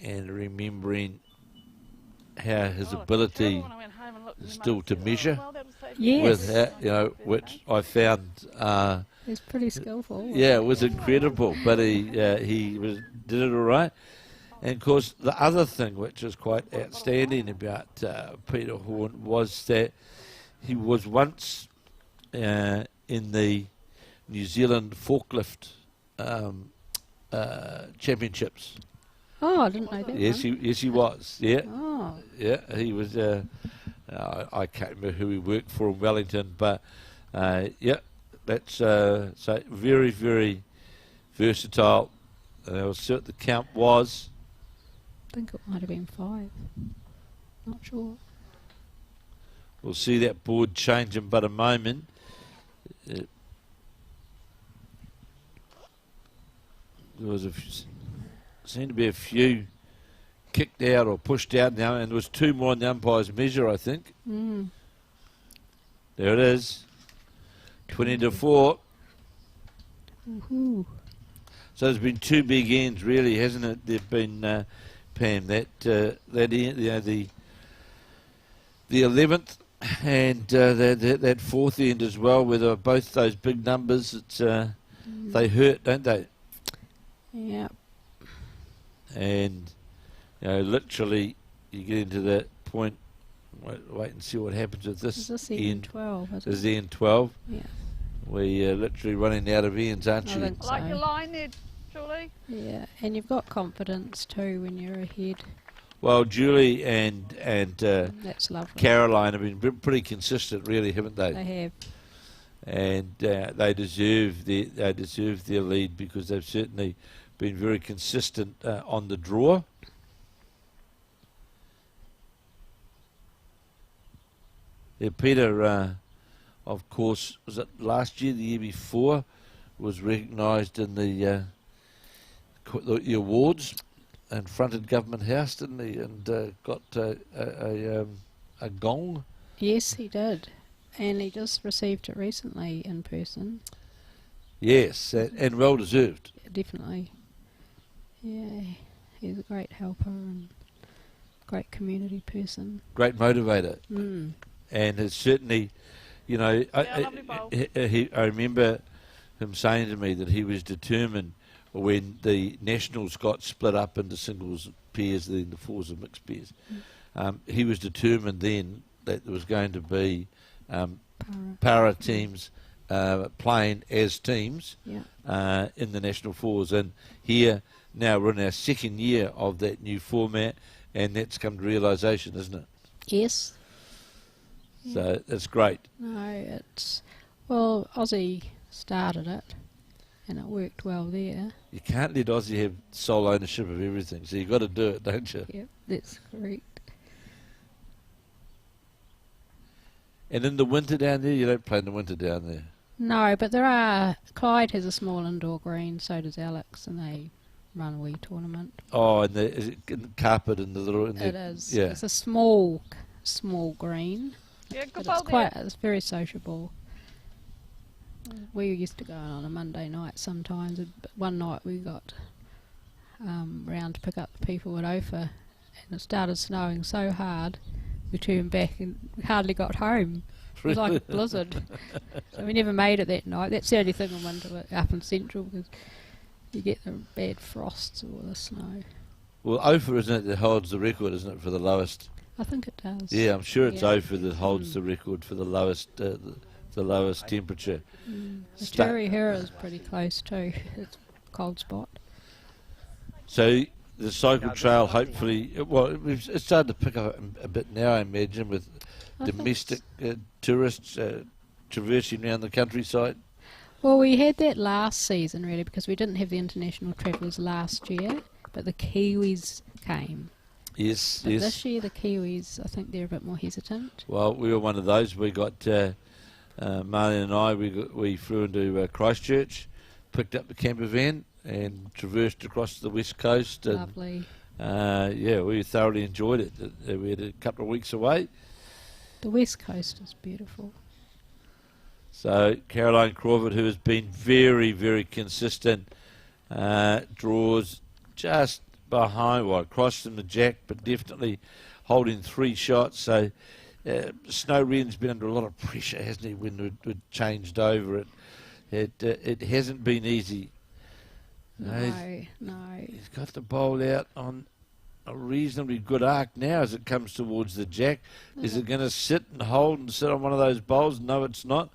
remembering how his ability still to measure Yes. with which I found He's pretty skillful. yeah, it was incredible, but he did it all right. And of course, the other thing which is quite outstanding about Peter Horn was that he was once in the New Zealand forklift championships. Oh, I didn't know that. Yes, he was. Yeah, Oh, yeah, he was. I can't remember who he worked for in Wellington, but yeah, that's so very, very versatile. I'll see what the count was. I think it might have been 5. Not sure. We'll see that board change in but a moment. There was seemed to be a few kicked out or pushed out now, and there was 2 more on the umpire's measure, I think. There it is, 20-4. Woohoo. So there's been 2 big ends, really, hasn't it? There've been Pam the 11th and that 4th end as well, where they were both those big numbers. It's they hurt, don't they? Yeah. And literally, you get into that point. Wait and see what happens with this. Is this end. end 12? This is end 12. Yeah. We're literally running out of ends, aren't I you? think I like so. your line there, Julie. Yeah, and you've got confidence too when you're ahead. Well, Julie and That's lovely. Caroline have been pretty consistent, really, haven't they? They have. And they deserve their lead because they've certainly been very consistent on the draw. Yeah, Peter, of course, was it last year, the year before, was recognised in the awards and fronted Government House, didn't he? And got a gong. Yes, he did. And he just received it recently in person. Yes, and well deserved. Definitely. Yeah, he's a great helper and great community person. Great motivator. Mm. And it's certainly, I remember him saying to me that he was determined when the Nationals got split up into singles pairs, then the 4s and mixed pairs. He was determined then that there was going to be para teams playing as teams in the national fours. And here now we're in our second year of that new format, and that's come to realisation, isn't it? Yes. So it's great. No, it's, well, Aussie started it and it worked well there. You can't let Aussie have sole ownership of everything, so you've got to do it, don't you? Yep, that's correct. And in the winter down there, you don't play in the winter down there. No, but there are, Clyde has a small indoor green, so does Alex, and they run a wee tournament. Oh, and is it in the carpet and the little... It is. Yeah. It's a small green. Yeah, good But ball it's quite, there. it's very sociable. We used to go on a Monday night sometimes. But one night we got round to pick up the people at Ophir, and it started snowing so hard we turned back and we hardly got home. It was like a blizzard. So we never made it that night. That's the only thing in winter up in Central, because you get the bad frosts or the snow. Well, Ophir, isn't it, that holds the record, isn't it, for the lowest? I think it does. Yeah, I'm sure it's Yeah. Ophir that holds the record for the lowest temperature. The Sta- Turihira is pretty close too. It's a cold spot. So the cycle trail, hopefully, well, it's started to pick up a bit now, I imagine, with I think domestic tourists traversing around the countryside. Well, we had that last season really, because we didn't have the international travellers last year, but the Kiwis came. Yes, But yes. this year the Kiwis, I think they're a bit more hesitant. Well, we were one of those. We got Marlene and I. We flew into Christchurch, picked up the camper van, and traversed across the west coast. And, Lovely. yeah, we thoroughly enjoyed it. We had a couple of weeks away. The west coast is beautiful. So Caroline Crawford, who has been very, very consistent, draws just behind, well, across from the jack, but definitely holding 3 shots. So Snow Redden's been under a lot of pressure, hasn't he, when we changed over it. It hasn't been easy. No. He's got the bowl out on a reasonably good arc now as it comes towards the jack. Is it going to sit and hold and sit on one of those bowls? No, it's not.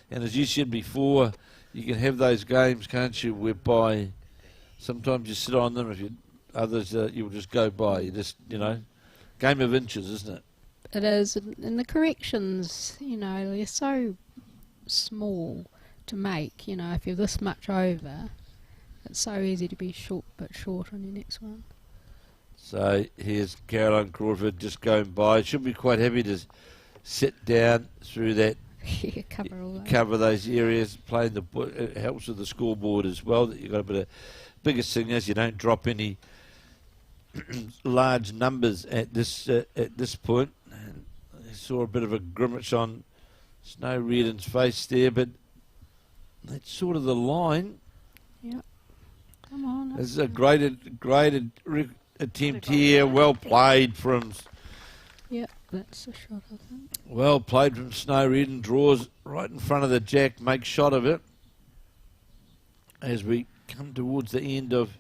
And as you said before, you can have those games, can't you, whereby sometimes you sit on them, if you others you'll just go by. You just, game of inches, isn't it? It is, and the corrections, they're so small to make. If you're this much over, it's so easy to be bit short on your next one. So here's Caroline Crawford just going by. Should be quite happy to sit down through that. Yeah, Cover those areas. Playing it helps with the scoreboard as well. That you've got a bit of. Biggest thing is you don't drop any large numbers at this point. And I saw a bit of a grimace on Snow Redden's face there, but that's sort of the line. Yep. Come on. This is a great attempt here. Well played from. Yep, that's a shot, I think. Well played from Snow Redden. Draws right in front of the jack. Makes shot of it. As we come towards the end of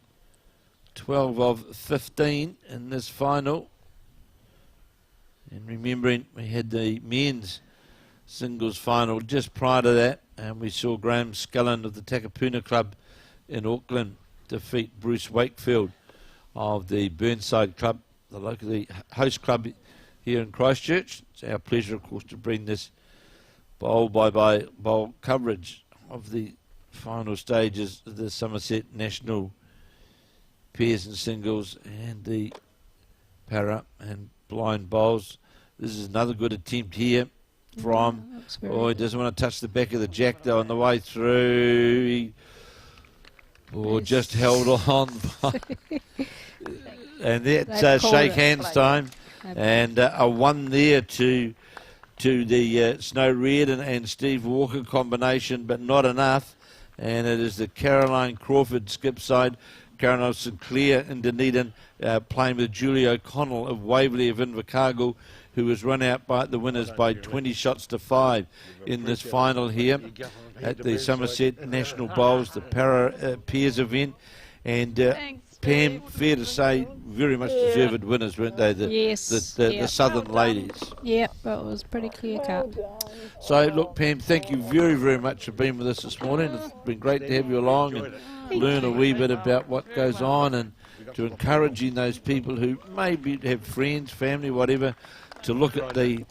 12 of 15 in this final. And remembering we had the men's singles final just prior to that, and we saw Graham Scullen of the Takapuna Club in Auckland defeat Bruce Wakefield of the Burnside Club, the locally host club here in Christchurch. It's our pleasure, of course, to bring this bowl-by-bowl coverage of the final stages of the Summerset National Pairs and Singles and the Para and Blind Bowls. This is another good attempt here from... he doesn't want to touch the back of the jack though on the way through. Just held on. And that's shake hands time. And a 1 there to the Snow Redden and Steve Walker combination, but not enough. And it is the Caroline Crawford skip side. Caroline Sinclair in Dunedin playing with Julie O'Connell of Waverley of Invercargill, who was run out by the winners by 20 shots to 5 in this final here at the Summerset National Bowls, the Para Pairs event. And Pam, fair to say, very much deserved winners, weren't they? Yes, The Southern ladies. Yep, it was pretty clear cut. So, look, Pam, thank you very, very much for being with us this morning. It's been great to have you along and learn a wee bit about what goes on, and to encouraging those people who maybe have friends, family, whatever, to look at the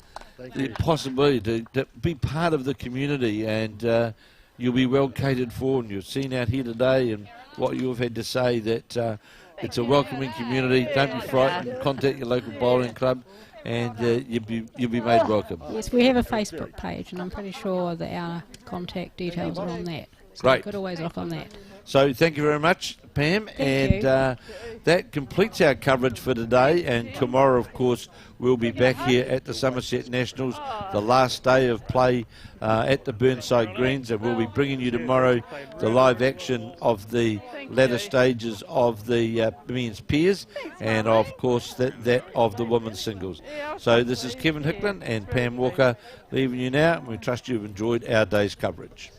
possibility to be part of the community, and you'll be well catered for, and you've seen out here today and what you've had to say, that it's a welcoming community. Don't be frightened. Contact your local bowling club, and you'll be made welcome. Yes, we have a Facebook page, and I'm pretty sure that our contact details are on that. So Great. you could always look on that. So thank you very much, Pam, Thank and that completes our coverage for today. And tomorrow, of course, we'll be back here at the Summerset Nationals, the last day of play at the Burnside Greens, and we'll be bringing you tomorrow the live action of the latter stages of the men's pairs, and of course that of the women's singles. So this is Kevin Hicklin and Pam Walker leaving you now, and we trust you've enjoyed our day's coverage.